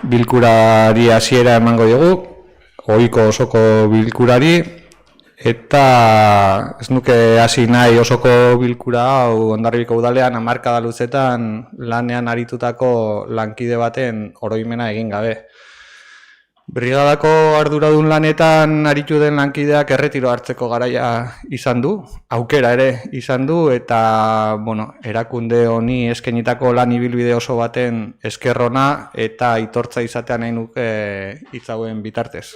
bilkurari hasiera emango dugu, ohiko osoko bilkurari, eta ez nuke hasi nahi osoko bilkura hau Hondarribiko udalean hamarkada luzetan lanean aritutako lankide baten oroimena egin gabe. Brigadako arduradun lanetan aritu den lankideak erretiro hartzeko garaia izan du, aukera ere izan du, eta erakunde honi eskainitako lan ibilbide oso baten eskerrona eta aitortza izatea nahi nuke hitz hauen bitartez.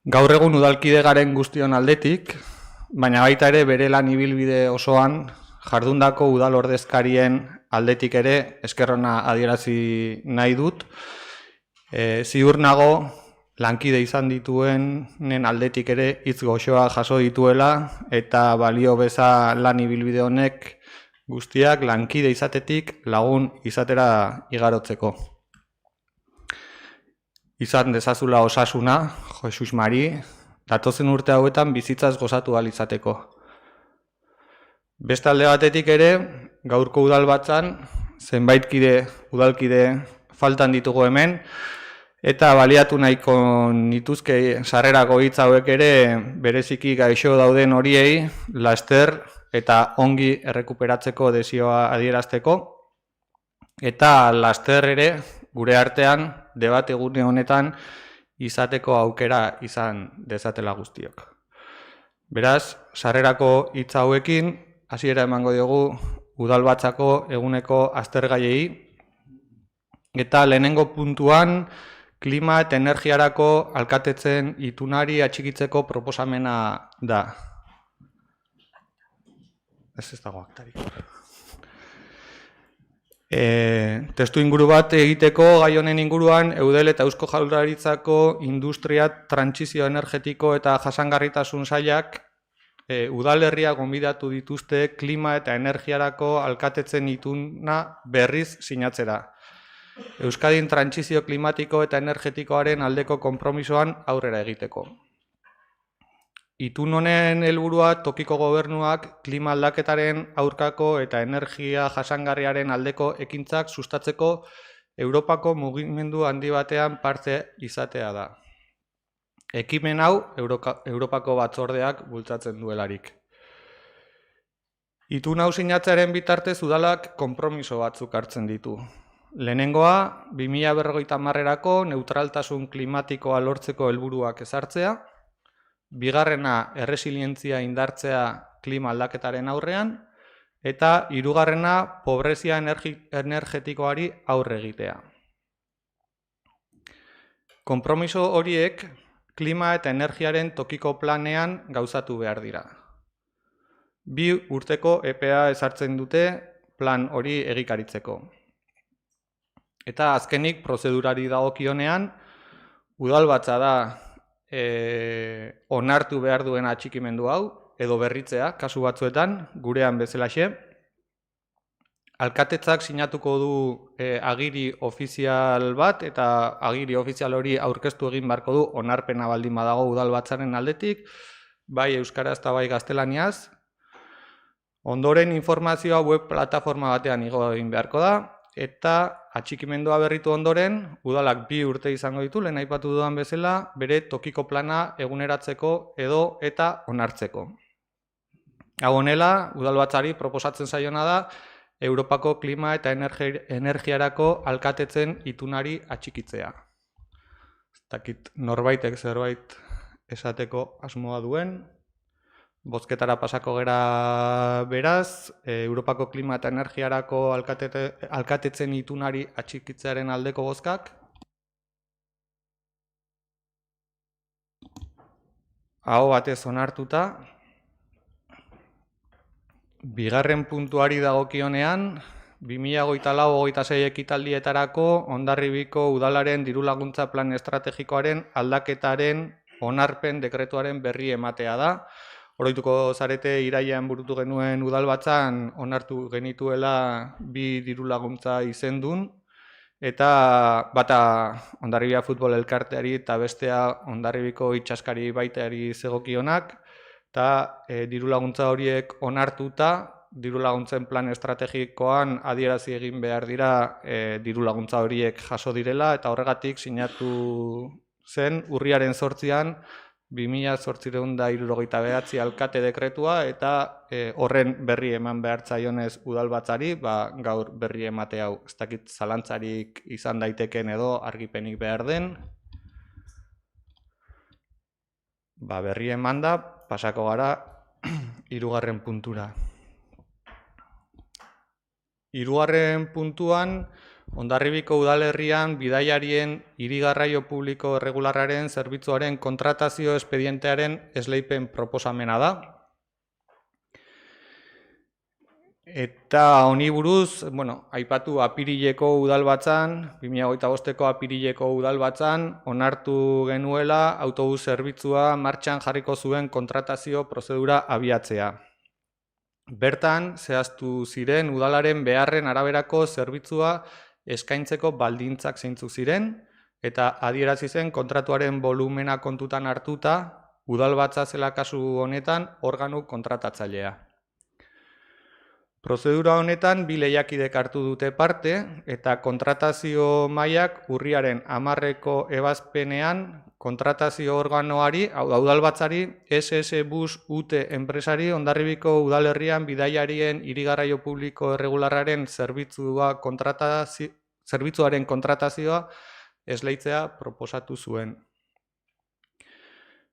Gaur egun udalkide garen guztion aldetik, baina baita ere bere lan ibilbide osoan jardundako udal ordezkarien aldetik ere eskerrona adierazi nahi dut. Ziur nago lankide izan dituenen aldetik ere hitz goxoa jaso dituela eta balio beza lan ibilbide honek guztiak lankide izatetik lagun izatera igarotzeko. Izan dezazula osasuna, Jesus Mari, datozen urte hauetan bizitzaz gozatu ahal izateko. Beste alde batetik ere, gaurko udalbatzan, zenbait udalkide faltan ditugu hemen, eta baliatu nahiko nituzke sarrerako hitz hauek ere bereziki gaixo dauden horiei laster eta ongi errekuperatzeko desioa adierazteko, eta laster ere gure artean debate gune honetan izateko aukera izan dezatela guztiok. Beraz, sarrerako hitz hauekin hasiera emango diogu udalbatzako eguneko aztergaiei, eta lehenengo puntuan klima eta energiarako alkatetzen itunari atxikitzeko proposamena da. Ez dago aktarik. Testu inguru bat egiteko gai honen inguruan Eudel eta Eusko Jaurlaritzako industria, trantsizio energetiko eta jasangarritasun sailak udalerria gonbidatu dituzte klima eta energiarako alkatetzen ituna berriz sinatzera. Euskadin trantsizio klimatiko eta energetikoaren aldeko konpromisoan aurrera egiteko. Itun honen helburua tokiko gobernuak klima aldaketaren aurkako eta energia jasangarriaren aldeko ekintzak sustatzeko Europako mugimendu handi batean parte izatea da. Ekimen hau Europako batzordeak bultzatzen duelarik. Itun hau sinatzearen bitartez udalak konpromiso batzuk hartzen ditu. Lehenengoa, 2050erako neutraltasun klimatikoa lortzeko helburuak ezartzea, bigarrena erresilientzia indartzea klima aldaketaren aurrean, eta hirugarrena pobrezia energetikoari aurre egitea. Konpromiso horiek klima eta energiaren tokiko planean gauzatu behar dira. 2 urteko EPEA ezartzen dute plan hori egikaritzeko. Eta azkenik prozedurari dagokionean, udalbatza da onartu behar duen atxikimendu hau, edo berritzea, kasu batzuetan, gurean bezalaxe. Alkatetzak sinatuko du agiri ofizial bat, eta agiri ofizial hori aurkeztu egin beharko du onarpena baldin badago udalbatzaren aldetik, bai euskaraz eta bai gaztelaniaz. Ondoren informazioa web plataforma batean igo egin beharko da, eta atxikimendua berritu ondoren, udalak 2 urte izango ditu, lehen aipatu dudan bezala, bere tokiko plana eguneratzeko edo eta onartzeko. Hau honela, udalbatzari proposatzen zaiona da, Europako klima eta energiarako alkatetzen itunari atxikitzea. Ez dakit norbaitek zerbait esateko asmoa duen. Bozketara pasako gera beraz, Europako klima eta energiarako alkatetzen itunari atxikitzearen aldeko bozkak. Aho batez onartuta. Bigarren puntuari dagokionean, 2024-2026 ekitaldietarako Hondarribiko udalaren dirulaguntza plan estrategikoaren aldaketaren onarpen dekretuaren berri ematea da. Oroituko zarete irailean burutu genuen udalbatzan onartu genituela 2 dirulaguntza izendun, eta bata Hondarribia Futbol Elkarteari eta bestea Hondarribiko itsaskari baitari zegokionak, eta dirulaguntza horiek onartuta diru laguntzen plan estrategikoan adierazi egin behar dira diru laguntza horiek jaso direla, eta horregatik sinatu zen urriaren 8an 2869 alkate dekretua, eta horren berri eman behar zaionez udalbatzari, gaur berri emate hau. Ez dakit zalantzarik izan daiteken edo argipenik behar den. Berri eman da, pasako gara 3. puntura. 3. puntuan, Hondarribiko udalerrian bidaiarien hiri-garraio publiko erregularraren zerbitzuaren kontratazio espedientearen esleipen proposamena da. Eta honi buruz, aipatu apirileko udalbatzan, 2025ko apirileko udalbatzan, onartu genuela autobus zerbitzua martxan jarriko zuen kontratazio prozedura abiatzea. Bertan, zehaztu ziren udalaren beharren araberako zerbitzua eskaintzeko baldintzak zeintzuk ziren, eta adierazi zen kontratuaren volumena kontutan hartuta, udalbatza zela kasu honetan organo kontratatzailea. Prozedura honetan 2 lehiakidek hartu dute parte, eta kontratazio mailak urriaren 10ko ebazpenean kontratazio organoari, hau da udalbatzari, SS Bus UT enpresari Hondarribiko udalerrian bidaiarien hiri-garraio publiko erregularraren zerbitzuaren kontratazioa esleitzea proposatu zuen.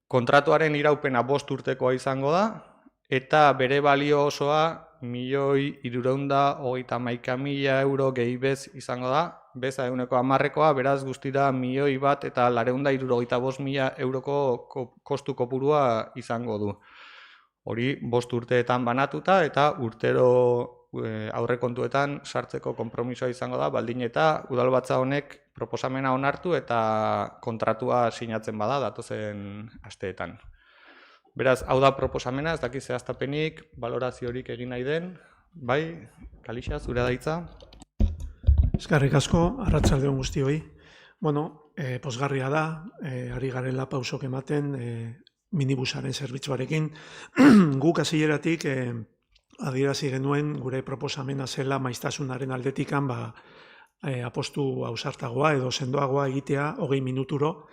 Kontratuaren iraupena 5 urtekoa izango da, eta bere balio osoa 1.331.000 euro gehi bez izango da, beza 10%koa, beraz guztira 1.000.000 eta 465.000 euroko kostu kopurua izango du. Hori 5 urteetan banatuta eta urtero aurrekontuetan sartzeko konpromisoa izango da, baldin eta udalbatza honek proposamena onartu eta kontratua sinatzen bada datozen asteetan. Beraz, hau da proposamena, ez dakit zehaztapenik, baloraziorik egin nahi den. Bai, Kalixa, zure da hitza. Eskerrik asko, arratsalde on guztioi. Pozgarria da, ari garela pausok ematen minibusaren zerbitzuarekin. Guk hasieratik adierazi genuen gure proposamena zela maiztasunaren aldetikan apostu ausartagoa edo sendoagoa egitea 20 minuturo.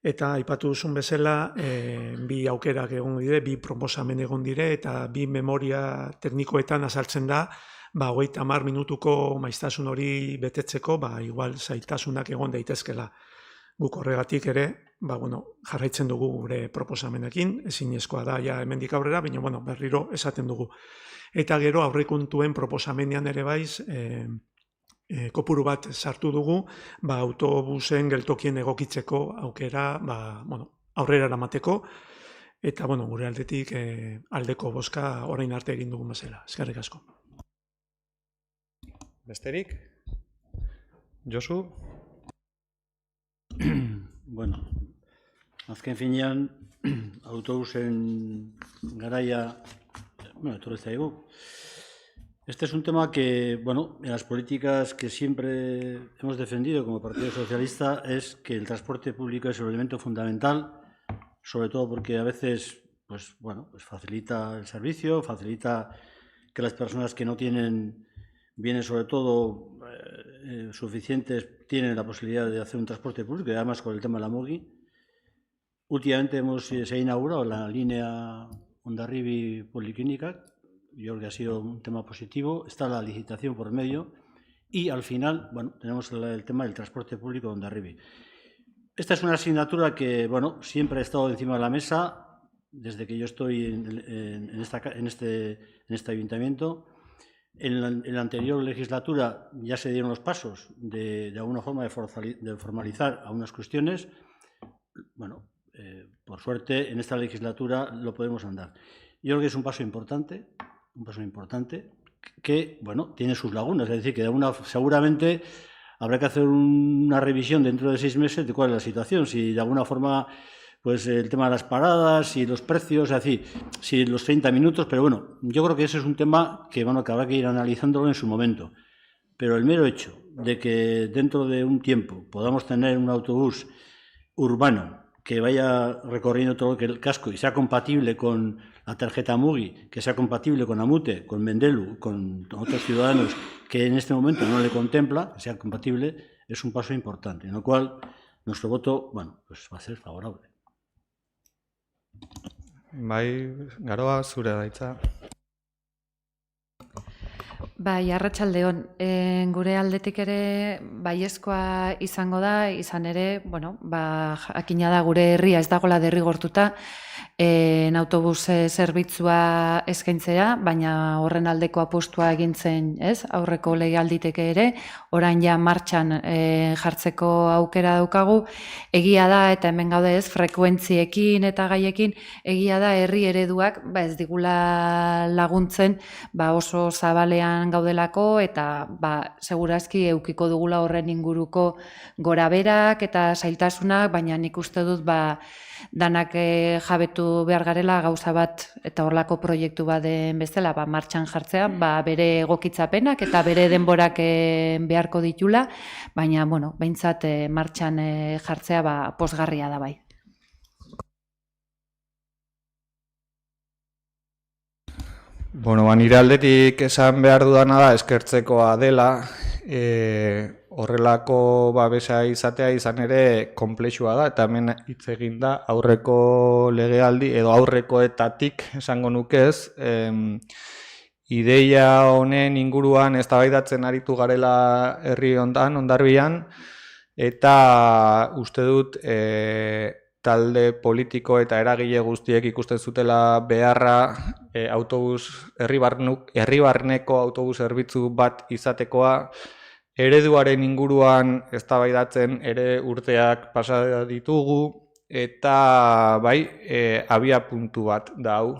Eta aipatu duzun bezala, 2 aukerak egon dire, 2 proposamen egon dire, eta 2 memoria teknikoetan azaltzen da, 30 minutuko maiztasun hori betetzeko, igual zailtasunak egon daitezkela. Guk horregatik ere, jarraitzen dugu gure proposamenekin, ezinezkoa da ja hemendik aurrera, baina berriro esaten dugu. Eta gero aurrekontuen proposamenean ere baiz, kopuru bat sartu dugu, autobusen geltokien egokitzeko aukera aurrera eramateko, eta gure aldetik aldeko bozka orain arte egin dugu bezala. Eskerrik asko. Besterik? Josu? Azken finean, autobusen garaia, etorri zaigu. Este es un tema que, en las políticas que siempre hemos defendido como Partido Socialista es que el transporte público es un elemento fundamental, sobre todo porque a veces facilita el servicio, facilita que las personas que no tienen bienes, sobre todo suficientes, tienen la posibilidad de hacer un transporte público, y además con el tema de la MUGI. Últimamente se ha inaugurado la línea Hondarribia-Policlínica. Yo creo que ha sido un tema positivo, está la licitación por medio y al final, tenemos el tema del transporte público de Hondarribia. Esta es una asignatura que, siempre ha estado encima de la mesa desde que yo estoy en este ayuntamiento. En la anterior legislatura ya se dieron los pasos de alguna forma de formalizar algunas cuestiones. Por suerte, en esta legislatura lo podemos andar. Yo creo que es un paso importante que, tiene sus lagunas, es decir, que seguramente habrá que hacer una revisión dentro de 6 meses de cuál es la situación, si de alguna forma, el tema de las paradas, si los precios, es decir, si los 30 minutos, pero yo creo que ese es un tema que, que habrá que ir analizándolo en su momento. Pero el mero hecho de que dentro de un tiempo podamos tener un autobús urbano que vaya recorriendo todo el casco y sea compatible con la tarjeta Mugi, que sea compatible con Amute, con Mendelu, con otros ciudadanos que en este momento no le contempla, que sea compatible, es un paso importante, en lo cual nuestro voto, bueno, pues va a ser favorable. Bai, Garoa, zure da hitza. Bai, arratsaldeon. Gure aldetik ere baiezkoa izango da, izan ere, bueno, jakina da gure herria ez dagoela derrigortuta autobus zerbitzua eskaintzea, baina horren aldeko apostua egin zen, ez? Aurreko legealditeke ere, orain ja martxan jartzeko aukera daukagu. Egia da, eta hemen gaude ez, frekuentziekin eta gaiekin, egia da herri ereduak ez digula laguntzen oso zabalean gaudelako eta segurazki eukiko dugula horren inguruko goraberak eta zailtasunak, baina nik uste dut danak jabetu behar garela gauza bat eta horlako proiektu baden bezala martxan jartzea, bere egokitzapenak eta bere denborak beharko ditula, baina, bueno, behintzat martxan jartzea pozgarria da bai. Bueno, nire aldetik esan behar dudana da eskertzekoa dela, horrelako babesa izatea izan ere konplexua da, eta hemen hitz egin da aurreko legealdi edo aurrekoetatik esango nukez, ideia honen inguruan eztabaidatzen aritu garela herri hontan, Hondarbian, eta uste dut talde politiko eta eragile guztiek ikusten zutela beharra herri barneko autobus zerbitzu bat izatekoa, ereduaren inguruan eztabaidatzen ere urteak pasa ditugu, eta bai, abia puntu bat da hau.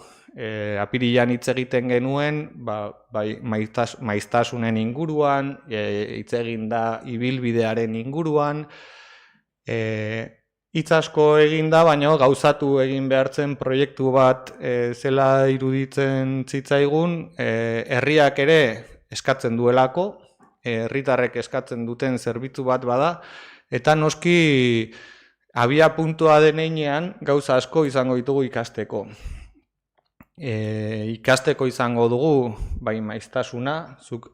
Apirilean hitz egiten genuen, bai maiztasunen inguruan, hitz egin da ibilbidearen inguruan, hitz asko egin da, baina gauzatu egin behartzen proiektu bat zela iruditzen zitzaigun, herriak ere eskatzen duelako, herritarrek eskatzen duten zerbitzu bat bada, eta noski abia puntua deneinean gauza asko izango ditugu ikasteko. Ikasteko izango dugu, bai maiztasuna, zuk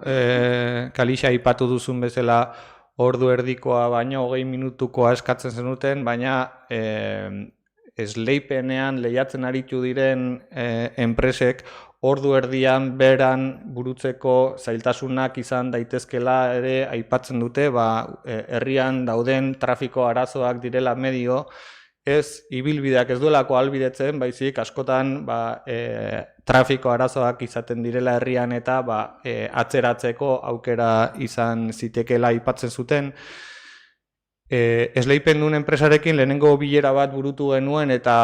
Kalixa aipatu duzun bezala ordu erdikoa baino 20 minutukoa eskatzen zenuten, baina esleipenean lehiatzen aritu diren enpresek ordu erdian beran burutzeko zailtasunak izan daitezkela ere aipatzen dute, herrian dauden trafiko arazoak direla medio, ez ibilbideak ez duelako ahalbidetzen, baizik askotan trafiko arazoak izaten direla herrian eta atzeratzeko aukera izan zitekela aipatzen zuten. Esleipen duen enpresarekin lehenengo bilera bat burutu genuen eta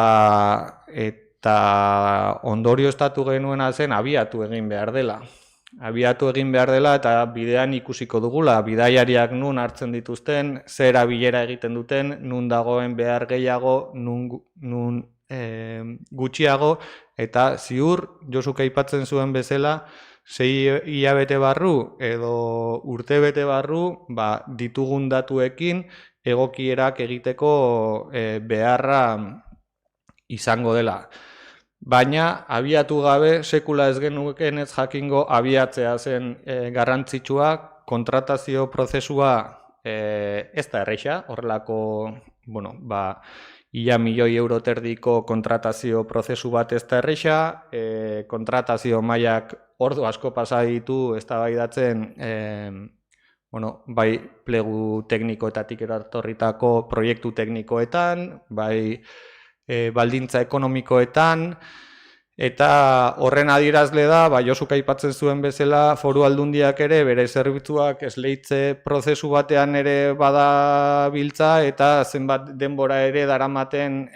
ondorio estatu genuena zen abiatu egin behar dela. Abiatu egin behar dela eta bidean ikusiko dugula, bidaiariak nun hartzen dituzten, zer bilera egiten duten, nun dagoen behar gehiago, nun gutxiago, eta ziur, Josuk aipatzen zuen bezala, 6 hilabete barru edo urte bete barru, ditugun datuekin egokierak egiteko beharra izango dela. Baina, abiatu gabe, sekula ez genuken ez jakingo abiatzea zen garrantzitsua, kontratazio prozesua ez da erreixa, horrelako, ia €1.000.000 terdiko kontratazio prozesu bat ez da erreixa, kontratazio mailak ordu asko pasa ditu eztabaidatzen, bai plegu teknikoetatik eratorritako proiektu teknikoetan, bai baldintza ekonomikoetan, eta horren adierazle da, Josuk aipatzen zuen bezala, foru aldundiak ere bere zerbitzuak esleitze prozesu batean ere badabiltza, eta zenbat denbora ere daramaten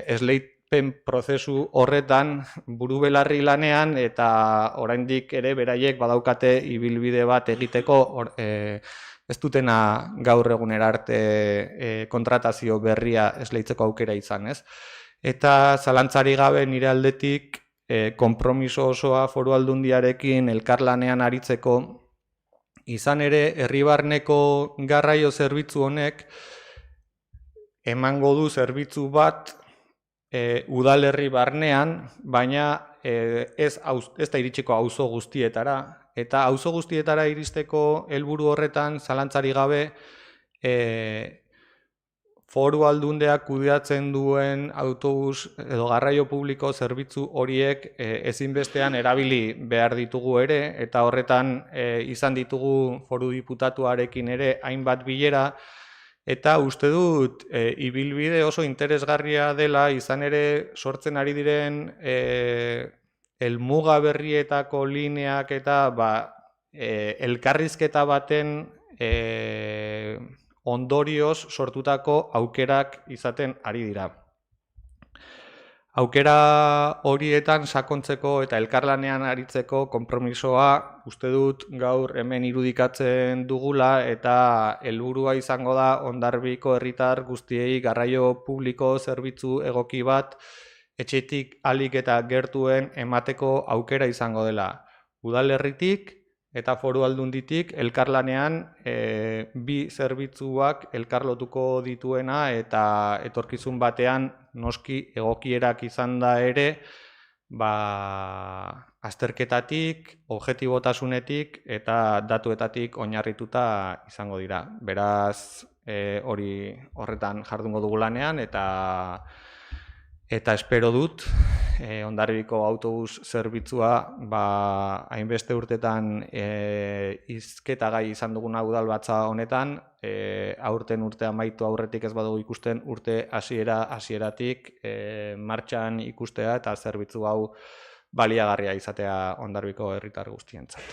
esleipen prozesu horretan buru-belarri lanean, eta oraindik ere beraiek badaukate ibilbide bat egiteko, ez dutena gaur egunera arte kontratazio berria esleitzeko aukera izan, ez? Eta zalantzari gabe nire aldetik konpromiso osoa foru aldundiarekin elkarlanean aritzeko, izan ere herri barneko garraio zerbitzu honek emango du zerbitzu bat udalerri barnean, baina ez da iritsiko auzo guztietara. Eta auzo guztietara iristeko helburu horretan, zalantzari gabe, Foru Aldundeak kudeatzen duen autobus edo garraio publiko zerbitzu horiek ezinbestean erabili behar ditugu ere, eta horretan izan ditugu Foru Diputatuarekin ere hainbat bilera, eta uste dut ibilbide oso interesgarria dela, izan ere sortzen ari diren helmuga berrietako lineak eta elkarrizketa baten ondorioz sortutako aukerak izaten ari dira. Aukera horietan sakontzeko eta elkarlanean aritzeko konpromisoa uste dut gaur hemen irudikatzen dugula, eta helburua izango da Hondarribiko herritar guztiei garraio publiko zerbitzu egoki bat etxetik ahalik eta gertuen emateko aukera izango dela. Udalerritik eta Foru Aldunditik elkarlanean bi zerbitzuak elkarlotuko dituena, eta etorkizun batean noski egokierak izan da ere, azterketatik, objektibotasunetik eta datuetatik oinarrituta izango dira. Beraz, horretan jardungo dugu lanean, eta espero dut Hondarribiko autobus zerbitzua hainbeste urtetan hizketagai izan duguna udalbatza honetan, aurten urte amaitu aurretik ez badugu ikusten urte hasieratik martxan ikustea eta zerbitzu hau baliagarria izatea Hondarribiko herritar guztientzat.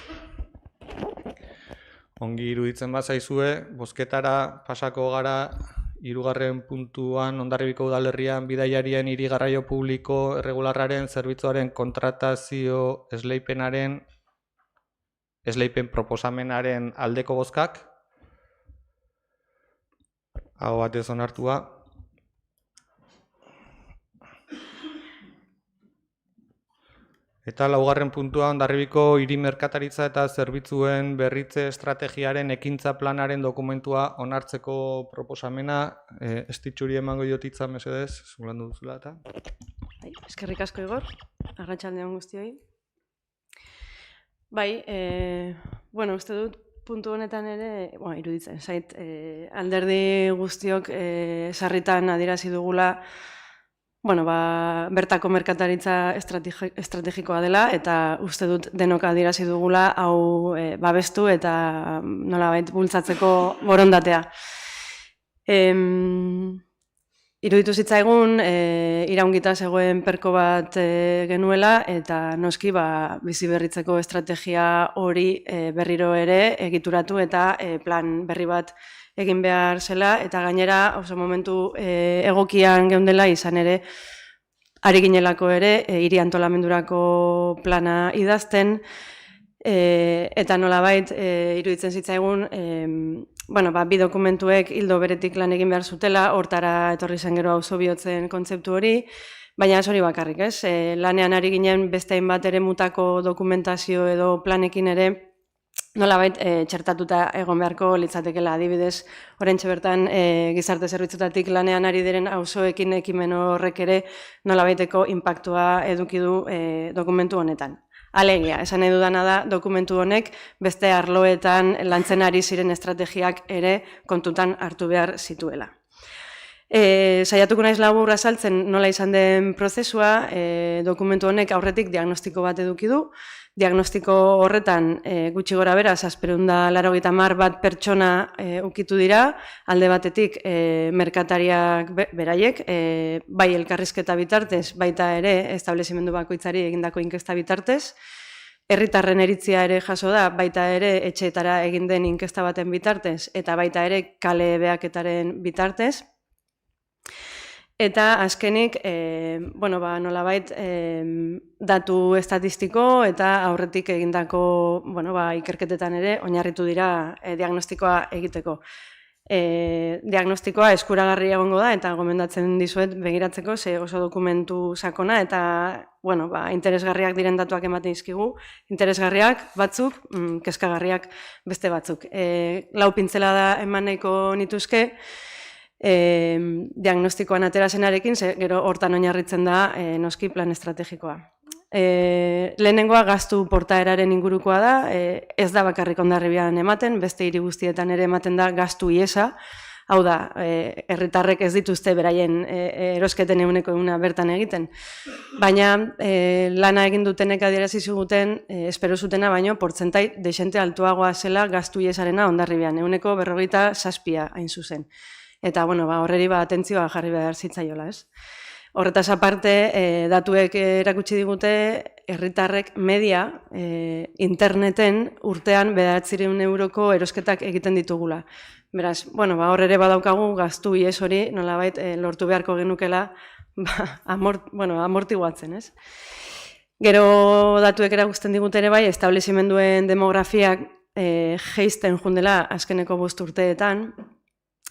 Ongi iruditzen bazaizue, bozketara pasako gara. 3. puntuan Hondarribiko udalerrian bidaiarien hiri garraio publiko erregularraren zerbitzuaren kontratazio esleipen proposamenaren aldeko bozkak. Aho batez onartua. Eta 4. puntua Hondarribiko hiri merkataritza eta zerbitzuen berritze estrategiaren ekintza planaren dokumentua onartzeko proposamena. Estitxuri emango diotitza mesedez, zulandu duzula eta. Eskerrik asko Igor, arratsalde on guztioi. Uste dut puntu honetan ere, iruditzen zait, alderdi guztiok sarritan adierazi dugula bertako merkataritza estrategikoa dela, eta uste dut denok adierazi dugula hau babestu eta nolabait bultzatzeko borondatea. Iruditu zitzaigun iraungita zegoen perko bat genuela, eta noski bizi berritzeko estrategia hori berriro ere egituratu eta plan berri bat egin behar zela, eta gainera oso momentu egokian geundela izan ere, ari ginelako ere, hiri antolamendurako plana idazten, eta nolabait iruditzen zitzaigun, bi dokumentuek hildo beretik lan egin behar zutela, hortara etorri zen gero auzo bihotzen kontzeptu hori, baina ez hori bakarrik, ez? Lanean ari ginen beste hainbat ere mutako dokumentazio edo planekin ere, nolabait txertatuta egon beharko litzatekela, adibidez, oraintxe bertan gizarte zerbitzutatik lanean ari diren auzoekin ekimen horrek ere nolabaiteko inpaktua eduki du dokumentu honetan. Alegia, esan nahi dudana da dokumentu honek beste arloetan lantzen ari ziren estrategiak ere kontutan hartu behar zituela. Saiatuko naiz labur azaltzen nola izan den prozesua, dokumentu honek aurretik diagnostiko bat eduki du. Diagnostiko horretan gutxi gora bera, 780 bat pertsona ukitu dira, alde batetik merkatariak beraiek, bai elkarrizketa bitartez, baita ere establezimendu bakoitzari egindako inkesta bitartez, herritarren iritzia ere jaso da, baita ere etxeetara egin den inkesta baten bitartez, eta baita ere kale behaketaren bitartez. Eta azkenik, nolabait datu estatistiko eta aurretik egindako ikerketetan ere oinarritu dira diagnostikoa egiteko. Diagnostikoa eskuragarri egongo da eta gomendatzen dizuet begiratzeko, ze oso dokumentu sakona eta interesgarriak diren datuak ematen dizkigu, interesgarriak batzuk, kezkagarriak beste batzuk. Lau pintzela da eman nahiko nituzke. diagnostikoan atera zenarekin, gero hortan oinarritzen da noski plan estrategikoa. Lehenengoa gastu portaeraren ingurukoa da, ez da bakarrik Hondarribian ematen, beste hiri guztietan ere ematen da gastu iesa, hau da, herritarrek ez dituzte beraien erosketen 100% bertan egiten. Baina lana egin dutenek adierazi ziguten, espero zutena baino, portzentai desente altuagoa zela gastu iesarena Hondarribian, 47% hain zuzen. Eta, horreri atentzioa jarri behar zitzaiola, ez? Horretaz aparte, datuek erakutsi digute, herritarrek media interneten urtean 900 euroko erosketak egiten ditugula. Beraz, hor ere badaukagu gastu ies hori, nolabait lortu beharko genukela amortiguatzen, ez? Gero datuek erakusten digute ere bai, establezimenduen demografiak jeisten jundela azkeneko 5 urteetan,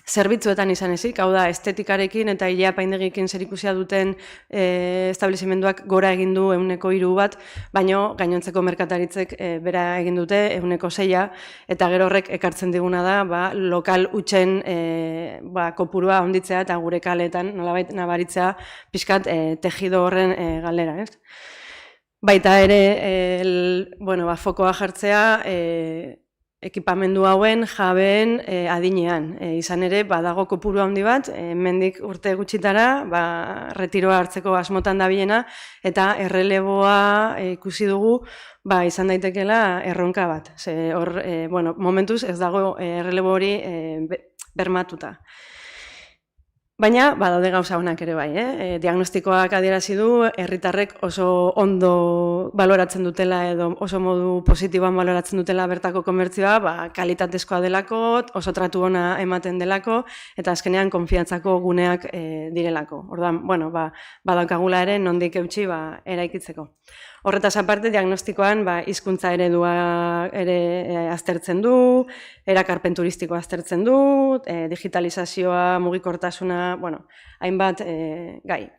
zerbitzuetan izan ezik, hau da, estetikarekin eta ile apaindegikin zerikusia duten establezimenduak gora egin du 103%, baino gainontzeko merkataritzek bera egin dute 6%, eta gero horrek ekartzen diguna da, lokal hutsen kopurua onditzea eta gure kaleetan nolabait nabaritzea pixkat tejido horren galera, ez? Baita ere, fokoa jartzea, ekipamendu hauen jabeen adinean. Izan ere, badago kopuru handi bat, hemendik urte gutxitara, retiroa hartzeko asmotan dabilena, eta erreleboa ikusi dugu, izan daitekela erronka bat. Hor, momentuz ez dago errelebo hori bermatuta. Baina, badaude gauza honak ere bai, diagnostikoak adierazi du, herritarrek oso ondo baloratzen dutela edo oso modu positiboan baloratzen dutela bertako komertzioa, kalitatezkoa delako, oso tratu ona ematen delako, eta azkenean konfiantzako guneak direlako. Orduan, badaukagula ere nondik eutxi eraikitzeko. Horretaz aparte, diagnostikoan hizkuntza eredua ere aztertzen du, erakarpen turistikoa aztertzen du, digitalizazioa, mugikortasuna, hainbat gai.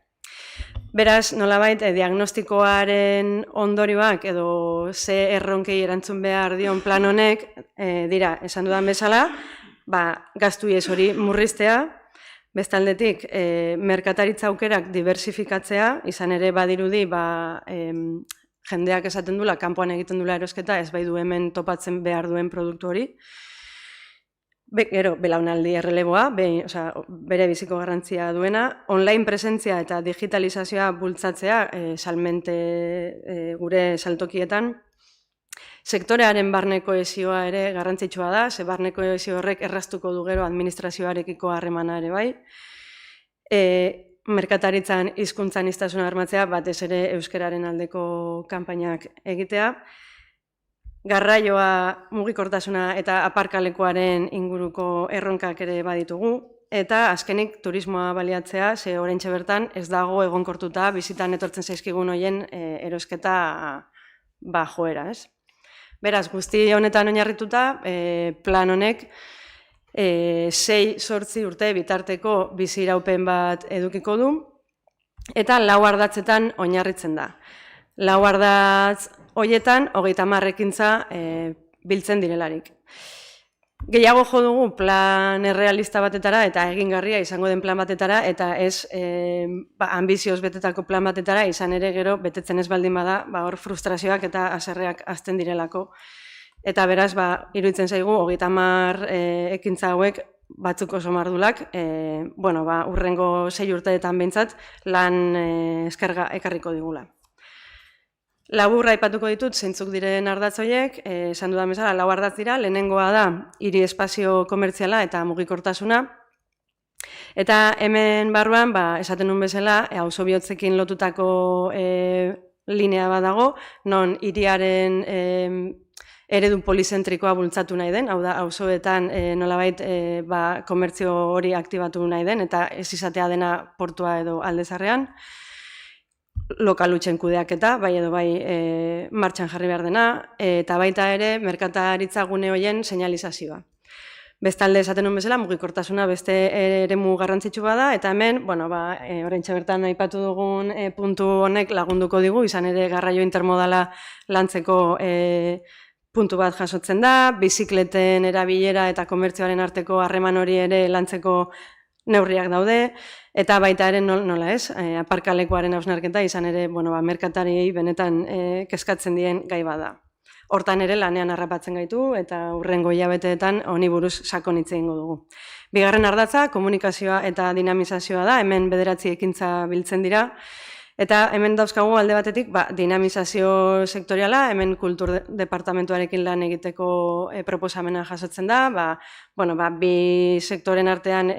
Beraz, nolabait, diagnostikoaren ondorioak edo ze erronkei erantzun behar dion plan honek, dira, esan dudan bezala, gastu ies hori murriztea, bestaldetik, merkataritza aukerak diversifikatzea, izan ere badirudi, jendeak esaten dula, kanpoan egiten dula erosketa, ez bai du hemen topatzen behar duen produktu hori. Gero, belaunaldi erreleboa, bere biziko garrantzia duena, online presentzia eta digitalizazioa bultzatzea, salmente gure saltokietan. Sektorearen barne kohesioa ere garrantzitsua da, ze barne kohesio horrek erraztuko du gero administrazioarekiko harremana ere bai. Merkataritzan hizkuntza aniztasuna bermatzea, batez ere euskararen aldeko kanpainak egitea. Garraioa, mugikortasuna eta aparkalekuaren inguruko erronkak ere baditugu. Eta azkenik turismoa baliatzea, ze oraintxe bertan ez dago egonkortuta bizitan etortzen zaizkigun hoien erosketa joera, ez? Beraz, guzti honetan oinarrituta, plan honek 6-8 urte bitarteko bizi iraupen bat edukiko du, eta 4 ardatzetan oinarritzen da. 4 ardatz horietan, 30 ekintza biltzen direlarik. Gehiago jo dugu plan errealista batetara eta egingarria izango den plan batetara, eta ez ambizioz betetako plan batetara, izan ere gero betetzen ez baldin bada, hor frustrazioak eta haserreak hazten direlako. Eta beraz, iruditzen zaigu, 30 ekintza hauek batzuk oso mardulak, urrengo 6 urteetan behintzat lan eskarga ekarriko digula. Laburra aipatuko ditut, zeintzuk diren ardatz horiek, esan dudan bezala, 4 ardatz dira, lehenengoa da, hiri espazio komertziala eta mugikortasuna. Eta hemen barruan, esaten nuen bezala, auzo bihotzekin lotutako linea bat dago, non hiriaren eredu polizentrikoa bultzatu nahi den, hau da, auzoetan nolabait komertzio hori aktibatu nahi den, eta ez izatea dena portua edo aldezarrean. Lokal hutsen kudeaketa, bai edo bai martxan jarri behar dena, eta baita ere merkataritza gune horien seinalizazioa. Bestalde esaten nuen bezala, mugikortasuna beste eremu garrantzitsu bada, eta hemen, oraintxe bertan aipatu dugun puntu honek lagunduko digu, izan ere garraio intermodala lantzeko puntu bat jasotzen da, bizikleten erabilera eta komertzioaren arteko harreman hori ere lantzeko neurriak daude, eta baita ere nola ez, aparkalekuaren hausnarketa izan ere, merkatariei benetan kezkatzen dien gai bada. Hortan ere lanean harrapatzen gaitu eta hurrengo hilabeteetan honi buruz sakon hitz egingo dugu. Bigarren ardatza, komunikazioa eta dinamizazioa da, hemen 9 ekintza biltzen dira, eta hemen dauzkagu alde batetik dinamizazio sektoriala, hemen kultur departamentuarekin lan egiteko proposamena jasotzen da, bi sektoren artean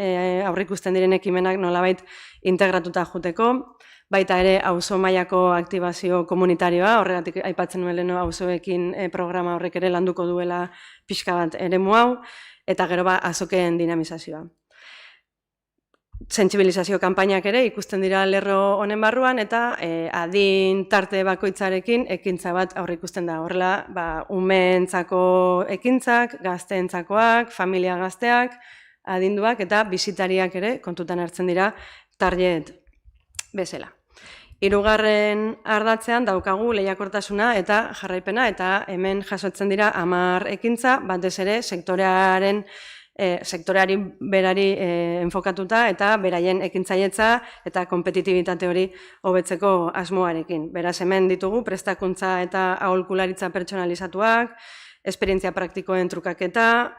aurrikusten diren ekimenak nolabait integratuta joteko, baita ere auzo mailako aktibazio komunitarioa, horregatik aipatzen nuen leheno auzoekin programa horrek ere landuko duela pixka bat eremu hau, eta gero azokeen dinamizazioa. Sentsibilizazio kanpainak ere ikusten dira lerro honen barruan, eta adin tarte bakoitzarekin ekintza bat aurreikusten da. Horrela, umeentzako ekintzak, gazteentzakoak, familia gazteak, adinduak eta bisitariak ere kontutan hartzen dira target bezala. Hirugarren ardatzean daukagu lehiakortasuna eta jarraipena, eta hemen jasotzen dira 10 ekintza, batez ere sektoreari berari enfokatuta eta beraien ekintzailetza eta konpetitibitate hori hobetzeko asmoarekin. Beraz, hemen ditugu prestakuntza eta aholkularitza pertsonalizatuak, esperientzia praktikoen trukaketa,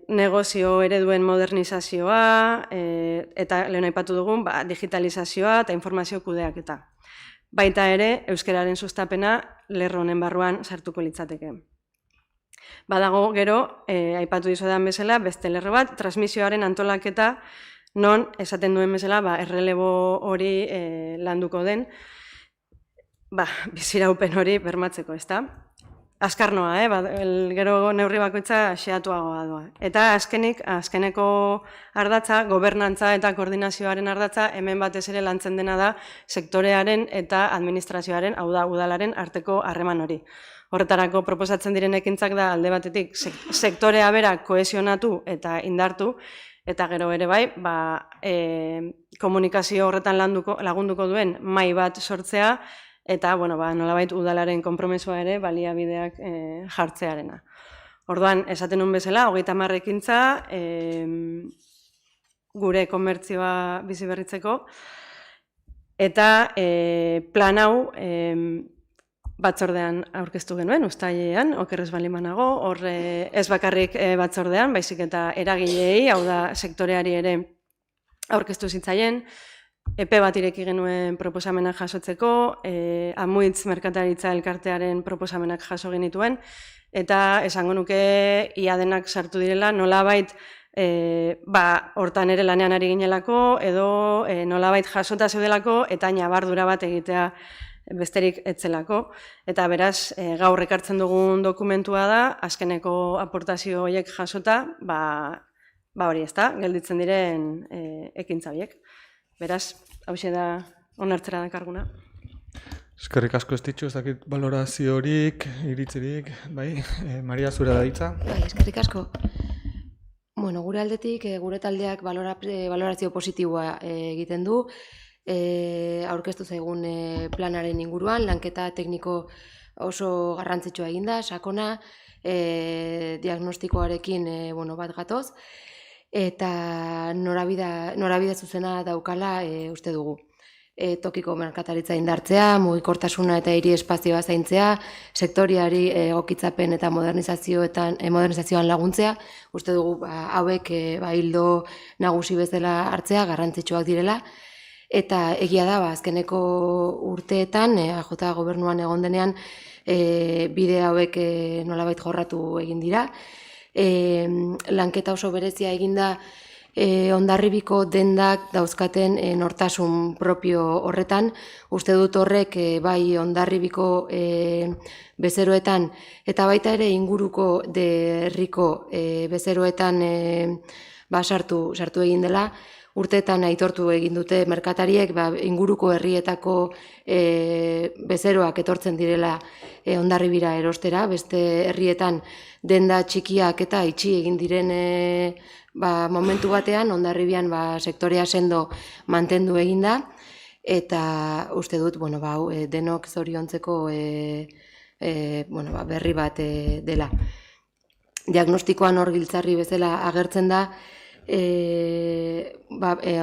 negozio ereduen modernizazioa, eta lehen aipatu dugun digitalizazioa eta informazio kudeaketa. Baita ere, euskararen sustapena lerro honen barruan sartuko litzateke. Badago gero, aipatu dizuedan bezala, beste lerro bat, transmisioaren antolaketa, non esaten duen bezala, errelebo hori landuko den, biziraupen hori bermatzeko, ezta? Azkarnoa, gero neurri bakoitza xeatuagoa doa. Eta azkeneko ardatza, gobernantza eta koordinazioaren ardatza, hemen batez ere lantzen dena da sektorearen eta administrazioaren, hau da, udalaren arteko harreman hori. Horretarako proposatzen diren ekintzak da alde batetik sektorea bera kohesionatu eta indartu, eta gero ere komunikazio horretan lagunduko duen mahai bat sortzea, eta nolabait udalaren konpromisoa ere baliabideak jartzearena. Orduan, esaten nun bezala, 30 ekintza gure komertzioa bizi berritzeko, eta plan hau batzordean aurkeztu genuen, uztailean, okerrez baldin banago, hor ez bakarrik batzordean, baizik eta eragileei, hau da sektoreari ere aurkeztu zitzaien, epe bat ireki genuen proposamenak jasotzeko, Amuitz merkataritza elkartearen proposamenak jaso genituen, eta esango nuke ia denak sartu direla, nolabait hortan ere lanean ari ginelako, edo nolabait jasota zeudelako, eta nabardura bat egitea besterik etzelako. Eta beraz, gaur ekartzen dugun dokumentua da, azkeneko aportazio horiek jasota, hori ezta, gelditzen diren ekintza horiek. Beraz, hauxe da onartzera dakarguna. Eskerrik asko ez ditxu, ez dakit baloraziorik, iritzirik, Maria, zure da ditza? Eskerrik asko. Gure aldetik, gure taldeak balorazio positiboa egiten du, aurkeztu zaigun planaren inguruan, lanketa tekniko oso garrantzitsua eginda, sakona, diagnostikoarekin bat gatoz, eta norabide zuzena daukala uste dugu. Tokiko merkataritza indartzea, mugikortasuna eta hiri espazioa zaintzea, sektoriari egokitzapen eta modernizazioan laguntzea, uste dugu hauek hildo nagusi bezala hartzea garrantzitsuak direla, eta egia da, azkeneko urteetan, AJ gobernuan egon denean, bide hauek nolabait jorratu egin dira. Lanketa oso berezia eginda Hondarribiko dendak dauzkaten nortasun propio horretan. Uste dut horrek bai Hondarribiko bezeroetan eta baita ere inguruko herriko bezeroetan sartu egin dela. Urteetan aitortu egin dute merkatariek inguruko herrietako bezeroak etortzen direla Hondarribira erostera, beste herrietan denda txikiak eta itxi egin diren momentu batean Hondarribian sektorea sendo mantendu egin da, eta uste dut denok zoriontzeko berri bat dela. Diagnostikoan hor giltzarri bezala agertzen da,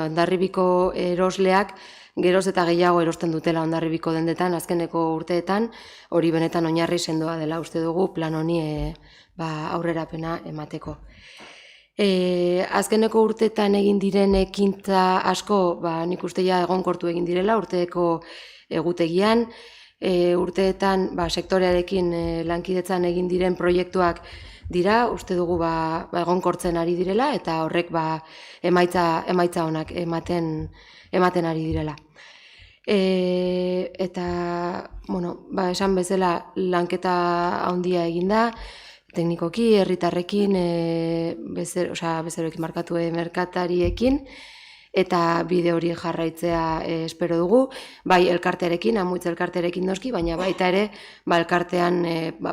Hondarribiko erosleak geroz eta gehiago erosten dutela Hondarribiko dendetan, azkeneko urteetan, hori benetan oinarri sendoa dela uste dugu plan honi aurrerapena emateko. Azkeneko urteetan egin diren ekintza asko, nik uste ja egonkortu egin direla urteko egutegian, urteetan sektorearekin lankidetzan egin diren proiektuak dira, uste dugu egonkortzen ari direla eta horrek emaitza onak ematen ari direla. Eta, esan bezala lanketa handia eginda, teknikoki, herritarrekin, bezeroekin markatu merkatariekin, eta bide hori jarraitzea espero dugu, bai elkartearekin, Amuitz elkartearekin noski, baina baita ere, elkartean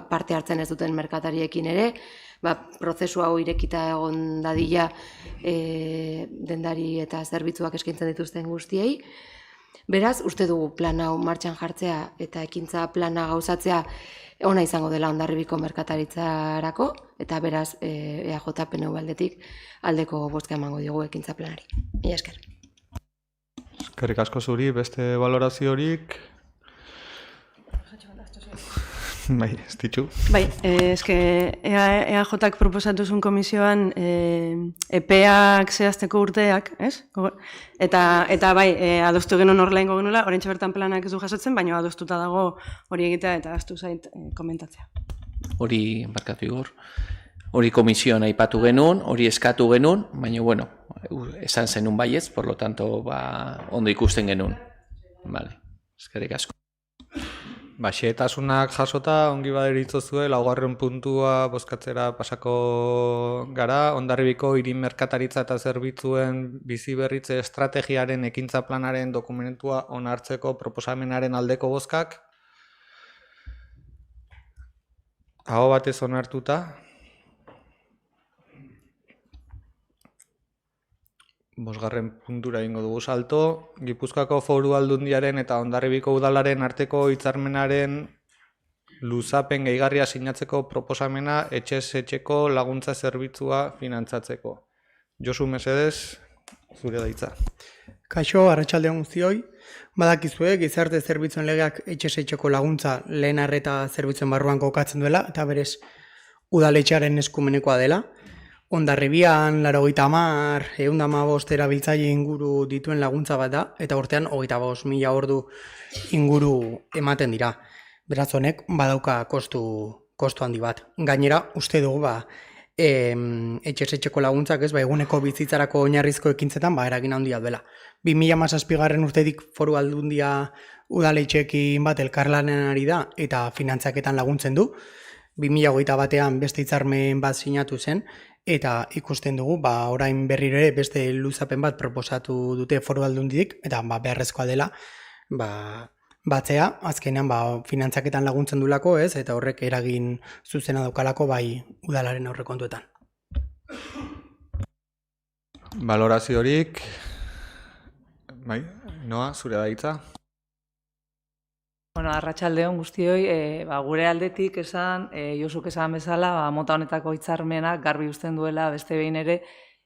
parte hartzen ez duten merkatariekin ere, prozesu hau irekita egon dadila dendari eta zerbitzuak eskaintzen dituzten guztiei. Beraz, uste dugu plan hau martxan jartzea eta ekintza plana gauzatzea ona izango dela Hondarribiko merkataritzarako, eta beraz EAJ-PNV aldetik aldeko bozka emango diogu ekintza planari. Mila esker. Eskerrik asko zuri, beste valoraziorik? Bai, ez ditu. Bai, eske EAJak proposatu zuen komisioan epeak zehazteko urteak, ez? Eta bai, adostu genuen hor lehenko genuela, oraintxe bertan planak ez du jasotzen, baina adostuta dago hori egitea eta astu zait komentatzea. Hori, barkatu Igor, hori komisioan aipatu genuen, hori eskatu genuen, baina, bueno, esan zenun baiez, por lo tanto, ondo ikusten genuen. Vale, eskerrik asko. Xehetasunak jasota, ongi baderitzozue, laugarren puntua bozkatzera pasako gara, Hondarribiko hiri merkataritza eta zerbitzuen bizi berritze estrategiaren ekintza planaren dokumentua onartzeko proposamenaren aldeko bozkak. Aho batez onartuta. Bosgarren puntura egingo dugu salto. Gipuzkoako Foru Aldundiaren eta Hondarribiko udalaren arteko hitzarmenaren luzapen gehigarria sinatzeko proposamena etxez etxeko laguntza zerbitzua finantzatzeko. Josu mesedez, zure da hitza. Kaixo, arratsalde on guztioi. Badakizue, gizarte zerbitzuen legeak etxez etxeko laguntza lehen arreta zerbitzuen barruan kokatzen duela, eta berez udaletxearen eskumenekoa dela. Hondarribian, 80, 115 erabiltzaile inguru dituen laguntza bat da, eta urtean 25.000 ordu inguru ematen dira. Beraz honek badauka kostu handi bat. Gainera, uste dugu etxez etxeko laguntzak eguneko bizitzarako oinarrizko ekintzetan eragin handia duela. 2017 urtetik Foru Aldundia udaletxeekin bat elkarlanean ari da eta finantzaketan laguntzen du. 2021an beste hitzarmen bat sinatu zen, eta ikusten dugu, orain berriro ere beste luzapen bat proposatu dute Foru Aldunditik, eta beharrezkoa dela, batzea, azkenean finantzaketan laguntzen dulako, eta horrek eragin zuzena daukalako bai udalaren aurrekontuetan. Valoraziorik, bai, Noa, zure da hitza. Arratsalde on guztioi, gure aldetik esan, Josuk esan bezala, mota honetako hitzarmenak garbi uzten duela beste behin ere,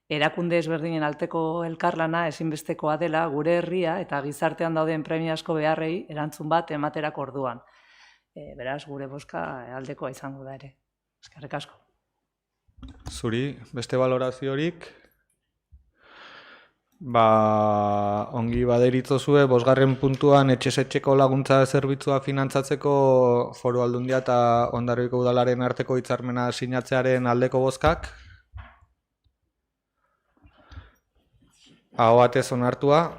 erakunde ezberdinen alteko elkarlana ezinbestekoa dela gure herria eta gizartean dauden premiazko beharrei erantzun bat ematerako orduan. Beraz, gure bozka aldekoa izango da ere. Eskerrik asko. Zuri, beste valoraziorik? Ongi baderitzozue, bosgarren puntuan etxez etxeko laguntza zerbitzua finantzatzeko Foru Aldundia eta Hondarribiko udalaren arteko hitzarmena sinatzearen aldeko bozkak. Aho batez onartua.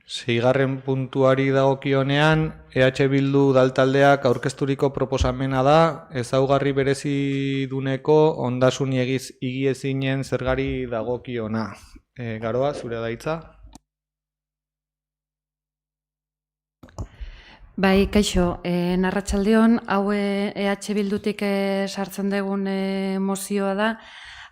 Seigarren puntuari dagokionean, EH Bildu udaltaldeak aurkezturiko proposamena da, ezaugarri bereziduneko ondasun higiezinen zergari dagokiona. Garoa, zure da hitza? Bai, kaixo, arratsaldeon, hau EH Bildutik sartzen dugun mozioa da.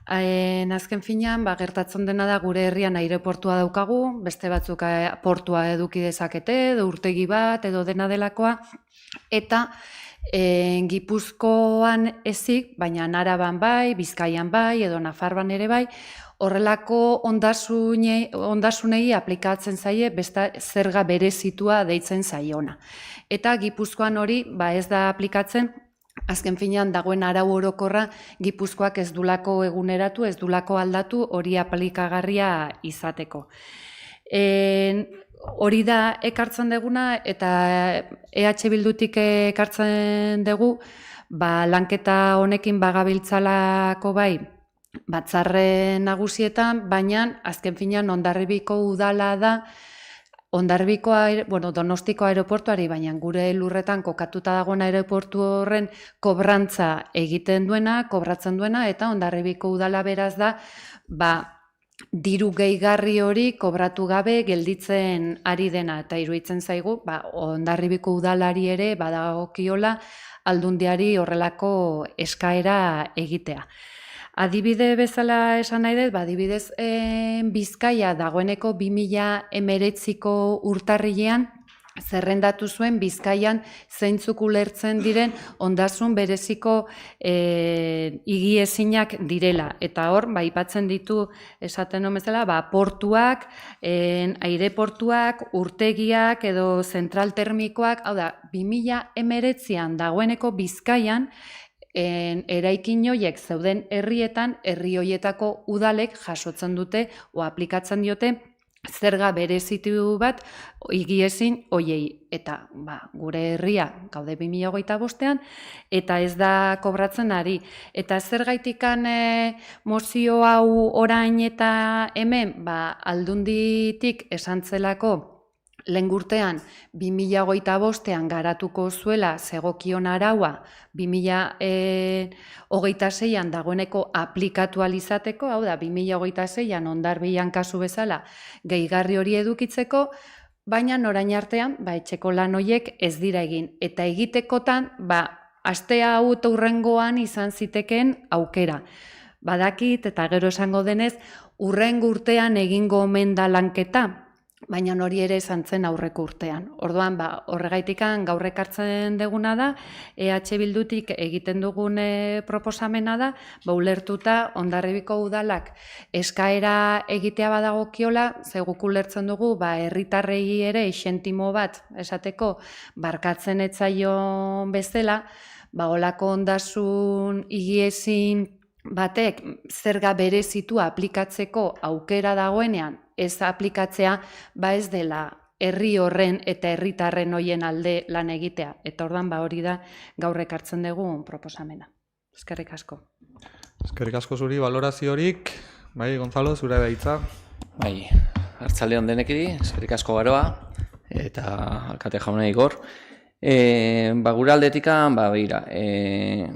Azken finean, gertatzen dena da gure herrian aireportua daukagu, beste batzuk portua eduki dezakete, edo urtegi bat, edo dena delakoa, eta Gipuzkoan ezik, baina Araban bai, Bizkaian bai, edo Nafarroan ere bai, horrelako ondasunei aplikatzen zaie besta zerga berezitua deitzen zaiona. Eta Gipuzkoan hori ez da aplikatzen, azken finean dagoen arau orokorra Gipuzkoak ez dulako eguneratu, ez dulako aldatu hori aplikagarria izateko. Hori da ekartzen deguna eta EH Bildutik ekartzen dugu, lanketa honekin bagabiltzalako bai, batzarre nagusietan, baina azken finean Hondarribiko udala da, Donostiko aeroportuari, baina gure lurretan kokatuta dagoen aeroportu horren kobratzen duena, eta Hondarribiko udala beraz da, diru gehigarri hori kobratu gabe gelditzen ari dena, eta iruditzen zaigu, Hondarribiko udalari ere badagokiola Aldundiari horrelako eskaera egitea. Adibide bezala esan nahi dut, adibidez Bizkaia dagoeneko 2019ko urtarrilean zerrendatu zuen Bizkaian zeintzuk ulertzen diren ondasun bereziko higiezinak direla. Eta hor, aipatzen ditu, esaten nuen bezala, portuak, aireportuak, urtegiak edo zentral termikoak, hau da, 2019an dagoeneko Bizkaian eraikin horiek zeuden herrietan, herri horietako udalek jasotzen dute o aplikatzen diote zerga berezitu bat higiezin horiei. Eta gure herria gaude 2025an eta ez da kobratzen ari. Eta zergaitikan mozio hau orain eta hemen Aldunditik esan zelako lehen urtean 2025an garatuko zuela zegokion araua 2026an dagoeneko aplikatu alizateko, hau da 2026an Hondarbian kasu bezala gehigarri hori edukitzeko, baina orain artean etxeko lan horiek ez dira egin. Eta egitekotan, astea hau eta hurrengoan izan zitekeen aukera. Badakit eta gero esango denez, hurrengo urtean egingo omen da lanketa, baina hori ere izan zen aurreko urtean. Orduan, horregaitikan gaur ekartzen deguna da, EH Bildutik egiten dugun proposamena da, ulertuta Hondarribiko udalak eskaera egitea badagokiola, ze guk ulertzen dugu, herritarrei ere xentimo bat esateko barkatzen etzaion bezala, holako ondasun higiezin batek zerga berezitua aplikatzeko aukera dagoenean, ez aplikatzea, ez dela herri horren eta herritarren hoien alde lan egitea. Eta ordan hori da gaur ekartzen dugun proposamena. Eskerrik asko. Eskerrik asko zuri baloraziorik. Gonzalo, zure da hitza. Arratsalde on denekiri, eskerrik asko Garoa eta alkate jauna Igor. Gure aldetikan,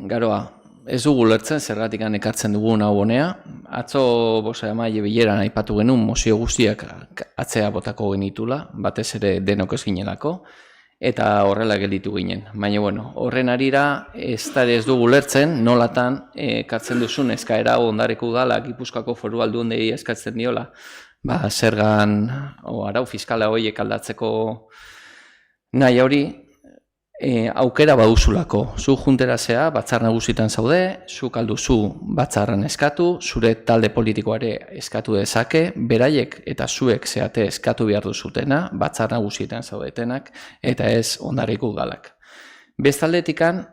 Garoa, ez dugu lertzen zergatikan ekartzen dugun hau honea. Atzo bosamaile bileran aipatu genuen mozio guztiak atzea botako genitula, batez ere denok ez ginelako, eta horrela gelditu ginen. Baina, horren arira ez dugu lertzen nolatan ekartzen duzun eskaera Hondarriko udala Gipuzkoako Foru Aldundiei eskatzen diola, zergan arau fiskala horiek aldatzeko nahi hori, aukera baduzulako. Zu junterazea batzar nagusitan zaude, zuk alduzu batzarran eskatu, zure talde politikoare eskatu dezake, beraiek eta zuek zeate eskatu behar duzutena, batzar nagusietan zaudetenak, eta ez Hondarriko udalak. Bestaldetikan,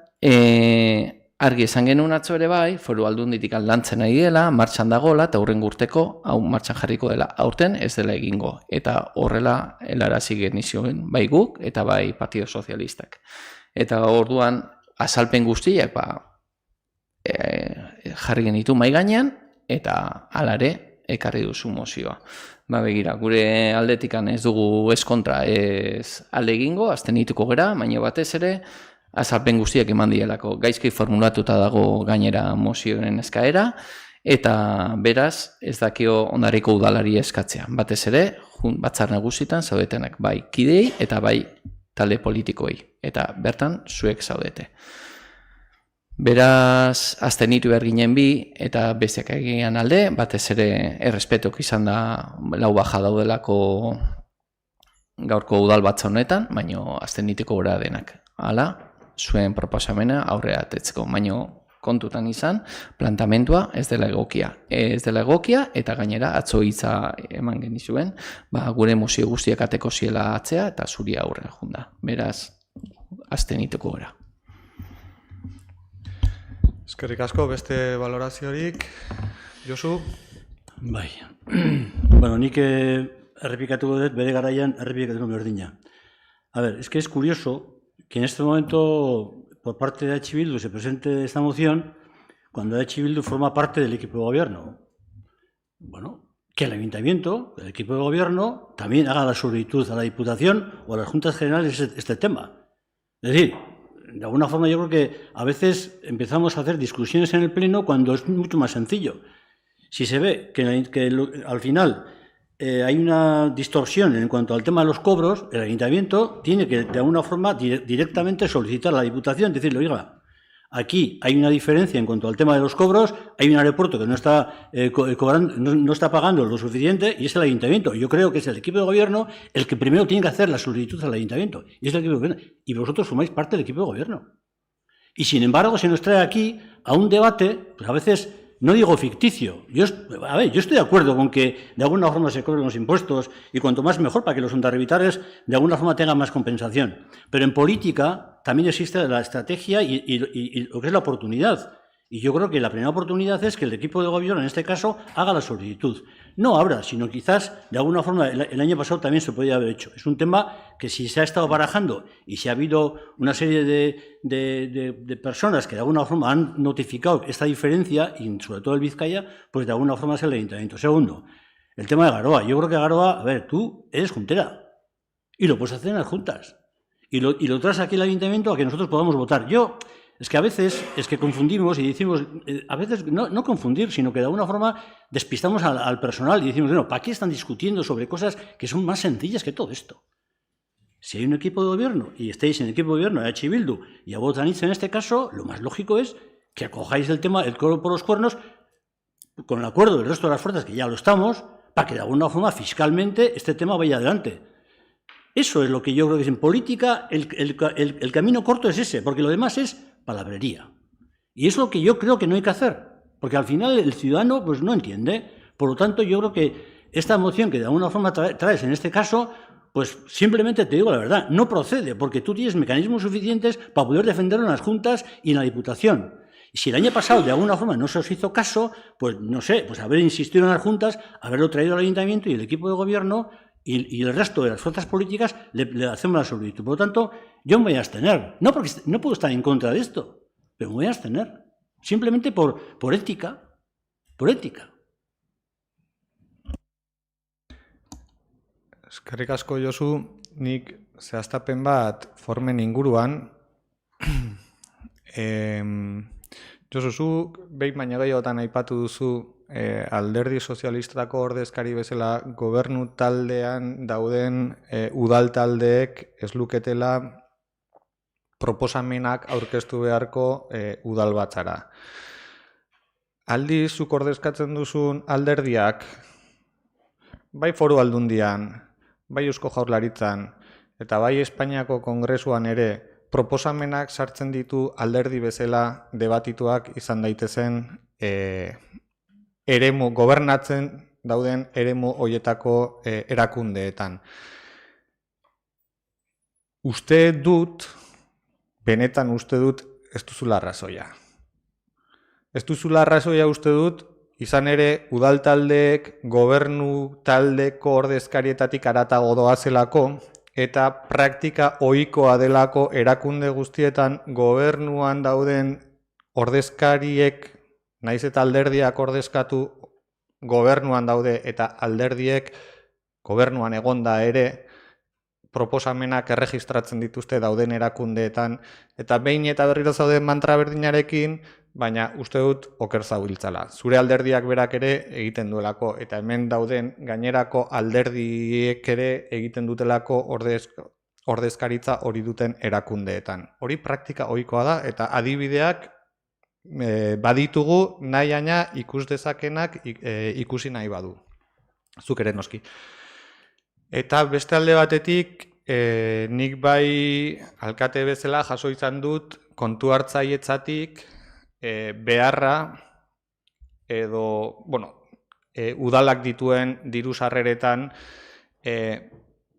argi esan genuen atzo ere bai, Foru Aldunditik lantzen nahi dela, martxan dagoela, eta hurrengo urteko, hau martxan jarriko dela, aurten ez dela egingo. Eta horrela helarazi genizioen bai guk, eta bai Partido Sozialistak. Eta orduan, azalpen guztiak, jarri genitu mai gainean, eta alare ekarri duzu mozioa. Begira, gure aldetikan ez dugu ez kontra ez alde egingo, abstenituko gera, baina batez ere, azalpen guztiak eman dielako. Gaizki formulatuta dago gainera mozioen eskaera, eta beraz ez dakio Hondarriko udalari eskatzea. Batez ere, batzar nagusitan zaudetenak bai kidei eta bai talde politikoei. Eta bertan zuek zaudete. Beraz, abstenitu behar ginen bi, eta besteak egian alde, batez ere errespetok izan da lau baja daudelako gaurko udal batza honetan, baina abstenituko gora denak. Hala, zuen proposamena aurrera atetzeko, baino kontutan izan, plantamendua ez dela egokia. Ez dela egokia eta gainera atzo hitza eman genizuen, gure mozio guztiak ateko ziela atzea eta zuri aurrera junda. Beraz, aztenituko gara. Eskerrik asko, beste valoraziorik, Josu? Bai. Bueno, nik errepikatuko dut, bere garaian errepikatuko berdina. A ver, es que es curioso que en este momento, por parte de EH Bildu, se presente esta moción cuando EH Bildu forma parte del equipo de gobierno. Bueno, que el ayuntamiento, el equipo de gobierno, también haga la solicitud a la Diputación o a las Juntas Generales este tema. Es decir, de alguna forma yo creo que a veces empezamos a hacer discusiones en el Pleno cuando es mucho más sencillo. Si se ve que al final hay una distorsión en cuanto al tema de los cobros, el ayuntamiento tiene que de alguna forma directamente solicitar a la Diputación, decirle, oiga, aquí hay una diferencia en cuanto al tema de los cobros, hay un aeropuerto que no está cobrando, no está pagando lo suficiente y es el ayuntamiento. Yo creo que es el equipo de gobierno el que primero tiene que hacer la solicitud al ayuntamiento. Y es el equipo de gobierno. Y vosotros formáis parte del equipo de gobierno. Y sin embargo se nos trae aquí a un debate, pues a veces, no digo ficticio. Yo estoy de acuerdo con que de alguna forma se cobren los impuestos y cuanto más mejor para que los ondarribitares de alguna forma tengan más compensación. Pero en política también existe la estrategia y lo que es la oportunidad. Y yo creo que la primera oportunidad es que el equipo de gobierno, en este caso, haga la solicitud. No ahora, sino quizás de alguna forma el año pasado también se podía haber hecho. Es un tema que si se ha estado barajando y si ha habido una serie de personas que de alguna forma han notificado esta diferencia, y sobre todo el Vizcaya, pues de alguna forma es el ayuntamiento. Segundo, el tema de Garoa. Yo creo que Garoa, a ver, tú eres juntera y lo puedes hacer en las juntas. Y lo traes aquí al ayuntamiento a que nosotros podamos votar. Es que a veces confundimos y decimos, a veces no confundir, sino que de alguna forma despistamos al personal y decimos, bueno, ¿para qué están discutiendo sobre cosas que son más sencillas que todo esto? Si hay un equipo de gobierno y estáis en el equipo de gobierno de EH Bildu y a Botanitz en este caso, lo más lógico es que acojáis el tema, el coro por los cuernos, con el acuerdo del resto de las fuerzas, que ya lo estamos, para que de alguna forma fiscalmente este tema vaya adelante. Eso es lo que yo creo que es en política, el camino corto es ese, porque lo demás es palabrería. Y es lo que yo creo que no hay que hacer, porque al final el ciudadano pues no entiende. Por lo tanto, yo creo que esta moción que de alguna forma traes en este caso, pues simplemente te digo la verdad, no procede, porque tú tienes mecanismos suficientes para poder defenderlo en las juntas y en la Diputación. Y si el año pasado de alguna forma no se os hizo caso, pues no sé, pues haber insistido en las juntas, haberlo traído al ayuntamiento y el equipo de gobierno y el resto de las fuerzas políticas le hacemos la solicitud. Por lo tanto, yo me voy a abstener. No porque no puedo estar en contra de esto, pero me voy a abstener. Simplemente por ética. Por ética. Eskerrik asko, Josu, nik zehaztapen bat formen inguruan. Josu, zu behin baina gehiagotan aipatu duzu alderdi sozialistako ordezkari bezala gobernu taldean dauden udal taldeek ez luketela proposamenak aurkeztu beharko udalbatzara. Aldiz, zuk ordezkatzen duzun alderdiak, bai Foru Aldundian, bai Eusko Jaurlaritzan, eta bai Espainiako Kongresuan ere, proposamenak sartzen ditu alderdi bezala debatituak izan daitezen eremu, gobernatzen dauden eremu hoietako erakundeetan. Benetan uste dut, ez duzula arrazoia. Ez duzula arrazoia uste dut, izan ere, udal taldeek gobernu taldeko ordezkarietatik haratago doazelako, eta praktika ohikoa delako erakunde guztietan gobernuan dauden ordezkariek, naiz eta alderdiak ordezkatu gobernuan daude eta alderdiek gobernuan egonda ere proposamenak erregistratzen dituzte dauden erakundeetan, eta behin eta berriro zauden mantra berdinarekin, baina uste dut oker zabiltzala. Zure alderdiak berak ere egiten duelako, eta hemen dauden gainerako alderdiek ere egiten dutelako ordezkaritza hori duten erakundeetan. Hori praktika ohikoa da, eta adibideak baditugu nahi aina ikus dezakenak ikusi nahi badu. Zuk ere noski. Eta beste alde batetik, nik bai alkate bezala jaso izan dut kontu hartzailetzatik beharra edo, udalak dituen diru sarreretan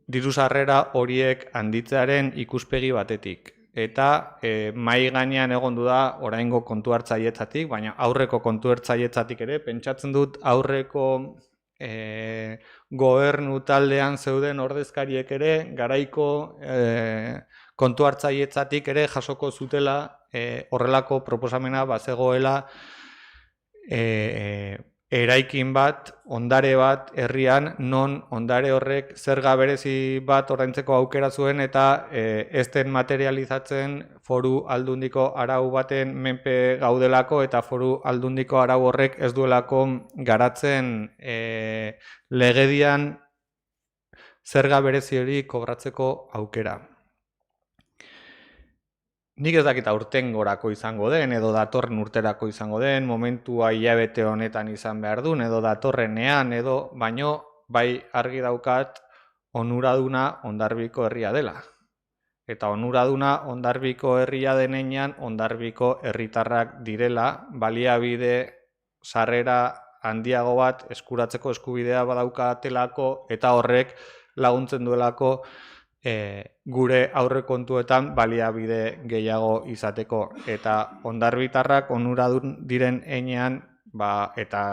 diru sarrera horiek handitzearen ikuspegi batetik. Eta mahai gainean egondu da oraingo kontu hartzailetzatik, baina aurreko kontu hartzailetzatik ere, pentsatzen dut aurreko gobernu taldean zeuden ordezkariek ere, garaiko kontu hartzailetzatik ere jasoko zutela horrelako proposamena bazegoela eraikin bat, ondare bat herrian, non ondare horrek zerga berezi bat ordaintzeko aukera zuen eta ez den materializatzen foru aldundiko arau baten menpe gaudelako eta foru aldundiko arau horrek ez duelako garatzen legedian zerga berezi hori kobratzeko aukera. Nik ez dakit aurtengorako izango den, edo datorren urterako izango den, momentua hilabete honetan izan behar duen, edo datorrenean, baino bai argi daukat onuraduna Hondarribiko herria dela. Eta onuraduna Hondarribiko herria denean Hondarribiko herritarrak direla, baliabide sarrera handiago bat eskuratzeko eskubidea badaukatelako eta horrek laguntzen duelako gure aurrekontuetan baliabide gehiago izateko. Eta hondarribitarrak onuradun diren heinean eta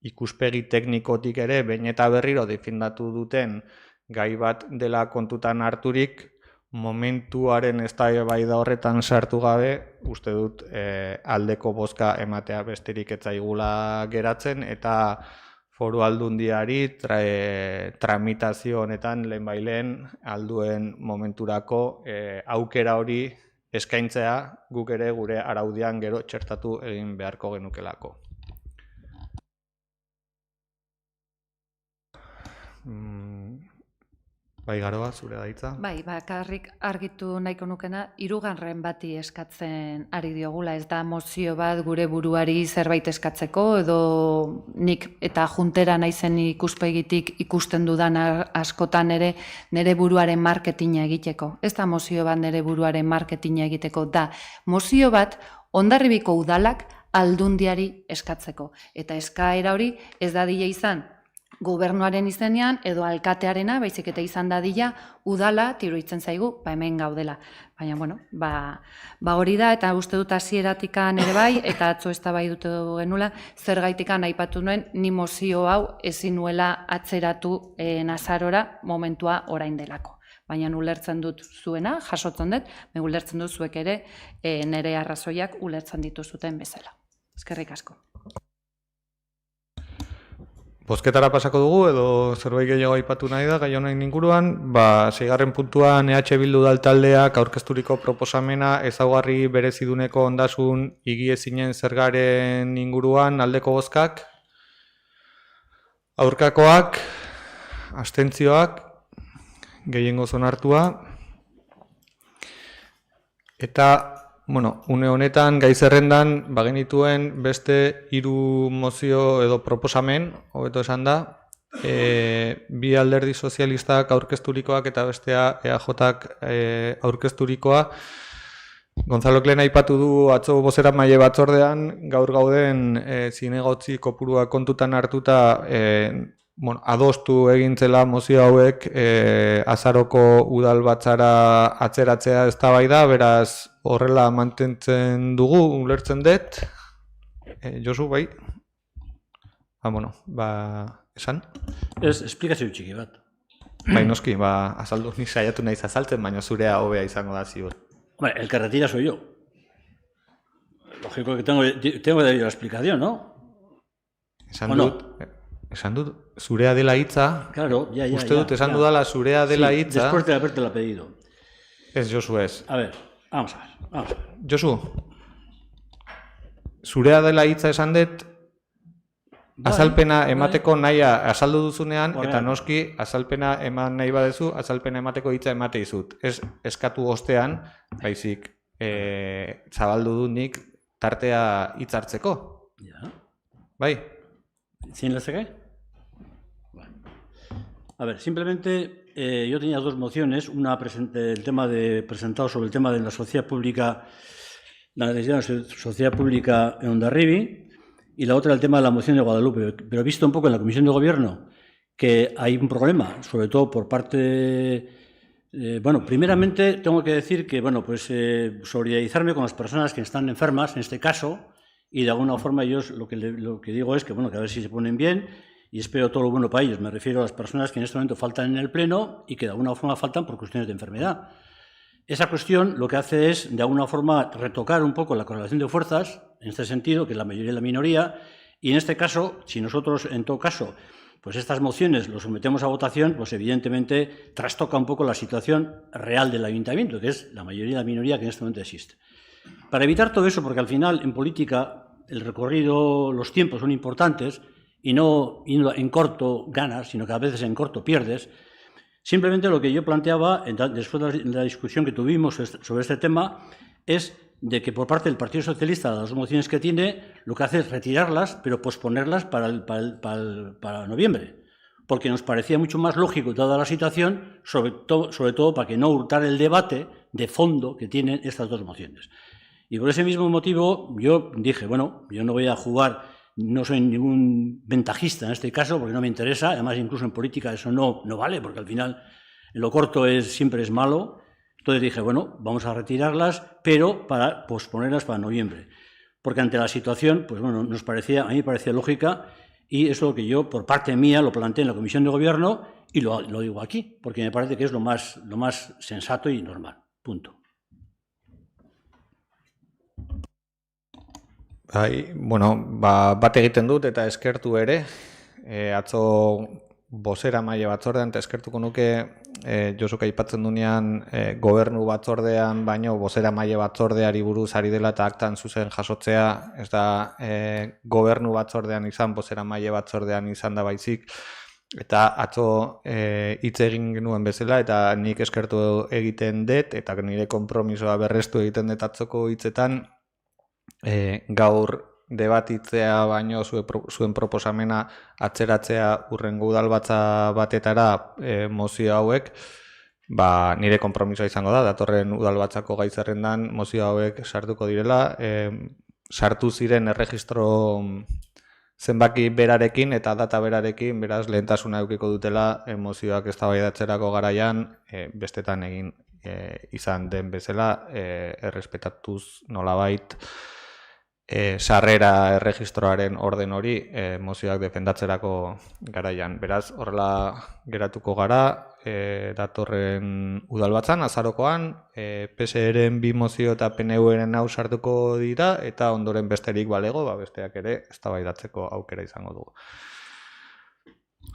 ikuspegi teknikotik ere behin eta berriro defendatu duten gai bat dela kontutan harturik, momentuaren eztabaida horretan sartu gabe, uste dut aldeko bozka ematea besterik ez zaigula geratzen eta foru aldundiari tramitazio honetan lehenbailen alduen momenturako aukera hori eskaintzea guk ere gure araudian gero txertatu egin beharko genukelako. Bai, Garoa, zure da hitza. Bai, bakarrik argitu nahiko nukena, hirugarren bati eskatzen ari diogula, ez da mozio bat gure buruari zerbait eskatzeko, edo nik eta juntera naizen ikuspegitik ikusten dudan askotan ere nire buruaren marketinga egiteko. Ez da mozio bat nire buruaren marketinga egiteko, da mozio bat Hondarribiko udalak aldundiari eskatzeko. Eta eskaera hori ez dadila izan gobernuaren izenean edo alkatearena, baizik eta izan dadila udala tiroitzen zaigu, hemen gaudela. Baina, hori da, eta uste dut hasieratikan ere bai, eta atzo eztabaidatu genula, zergaitikan aipatu nuen, ni mozio hau ezin nuela atzeratu Nazarora momentua orain delako. Baina ulertzen dut zuena, jasotzen dut, ulertzen dut zuek ere nire arrazoiak ulertzen dituzuten bezala. Eskerrik asko. Bozketara pasako dugu, edo zerbait gehiago aipatu nahi da, gai honen inguruan, 6. puntuan Bildu taldeak aurkezturiko proposamena ezaugarri bereziduneko ondasun higiezinen zergaren inguruan aldeko bozkak, aurkakoak, abstentzioak, gehiengoz onartua, eta une honetan gai zerrendan bagenituen beste 3 mozio edo proposamen, hobeto esan da, bi alderdi sozialistak aurkezturikoak eta bestea EAJak aurkezturikoa. Gonzalo Klen aipatu du atzo bozeramaile batzordean gaur gauden zinegotzi kopurua kontutan hartuta adostu egintzela mozio hauek azaroko udalbatzara atzeratzea eztabaida, beraz horrela mantentzen dugu, ulertzen dut. Josu, bai? Esan? Ez, esplikazio txiki bat. Bai, noski, azaldu nik saiatu naiz azaltzen, baina zurea hobea izango da ziur. Hombre, el que retira soy yo. Lógico que tengo de ello la explicación, ¿no? Esan dut, zurea dela hitza. Claro, ya. Uste dut, esan dudala zurea dela hitza. Después de haberte la pedido. Ez, Josu, ez. A ver, vamos a ver. Josu, zurea dela hitza esan dut, azalpena emateko nahia azaldu duzunean, eta noski azalpena eman nahi badezu, azalpena emateko hitza emate izut. Ez eskatu ostean, baizik, zabaldu dut nik tartea hitzartzeko. Ja. Bai? ¿Sin la CG? Bueno. A ver, simplemente yo tenía dos mociones, una presentado sobre el tema de la sociedad pública, la necesidad de la sociedad pública en Hondarribia, y la otra el tema de la moción de Guadalupe. Pero he visto un poco en la Comisión de Gobierno que hay un problema, sobre todo por parte bueno, primeramente tengo que decir que, bueno, pues solidarizarme con las personas que están enfermas, en este caso, y de alguna forma yo lo que digo es que, bueno, que a ver si se ponen bien y espero todo lo bueno para ellos. Me refiero a las personas que en este momento faltan en el Pleno y que de alguna forma faltan por cuestiones de enfermedad. Esa cuestión lo que hace es, de alguna forma, retocar un poco la correlación de fuerzas, en este sentido, que es la mayoría y la minoría, y en este caso, si nosotros, en todo caso, pues estas mociones los sometemos a votación, pues evidentemente trastoca un poco la situación real del ayuntamiento, que es la mayoría y la minoría que en este momento existe. Para evitar todo eso, porque al final en política el recorrido, los tiempos son importantes y no en corto ganas, sino que a veces en corto pierdes, simplemente lo que yo planteaba, después de la discusión que tuvimos sobre este tema, es de que por parte del Partido Socialista, las dos mociones que tiene, lo que hace es retirarlas, pero posponerlas para noviembre, porque nos parecía mucho más lógico dada la situación, sobre todo para que no hurtar el debate de fondo que tienen estas dos mociones. Y por ese mismo motivo yo dije, bueno, yo no voy a jugar, no soy ningún ventajista en este caso, porque no me interesa, además incluso en política eso no vale, porque al final en lo corto siempre es malo. Entonces dije, bueno, vamos a retirarlas, pero para posponerlas para noviembre. Porque ante la situación, pues bueno, a mí me parecía lógica y eso es lo que yo, por parte mía, lo planteé en la Comisión de Gobierno y lo digo aquí, porque me parece que es lo más sensato y normal. Punto. Bueno, bat egiten dut eta eskertu ere, atzo bozeramaile batzordean, eta eskertuko nuke Josuk aipatzen duenean gobernu batzordean, baino bozeramaile batzordeari buruz ari dela eta aktan zuzen jasotzea, ez da gobernu batzordean izan, bozeramaile batzordean izan da baizik, eta atzo hitz egin genuen bezala, eta nik eskertu egiten dut, eta nire konpromisoa berrestu egiten dut atzoko hitzetan, gaur debatitzea baino zuen proposamena atzeratzea hurrengo udalbatza batetara mozio hauek, nire konpromisoa izango da, datorren udalbatzako gai zerrendan mozio hauek sartuko direla, sartu ziren erregistro zenbaki berarekin eta data berarekin, beraz lehentasuna edukiko dutela mozioak eztabaidatzerako garaian bestetan egin izan den bezala, errespetatuz nolabait sarrera erregistroaren orden hori mozioak defendatzerako garaian. Beraz, horrela geratuko gara, datorren udalbatzan, azarokoan, PSR-en 2 mozio eta PNV-ren hau sartuko dira, eta ondoren besterik balego, besteak ere eztabaidatzeko aukera izango dugu.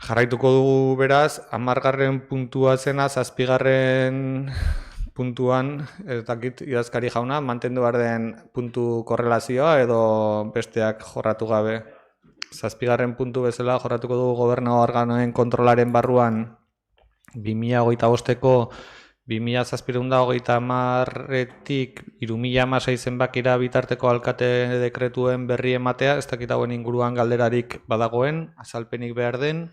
Jarraituko dugu beraz, 10. puntua zena, 7. puntuan, ez dakit idazkari jauna, mantendu behar den puntu korrelazioa edo besteak jorratu gabe. 7. puntu bezala jorratuko dugu gobernu organoen kontrolaren barruan 2025-ko 2730-etik 3016 zenbakira bitarteko alkate dekretuen berri ematea, ez dakit hauen inguruan galderarik badagoen, azalpenik behar den.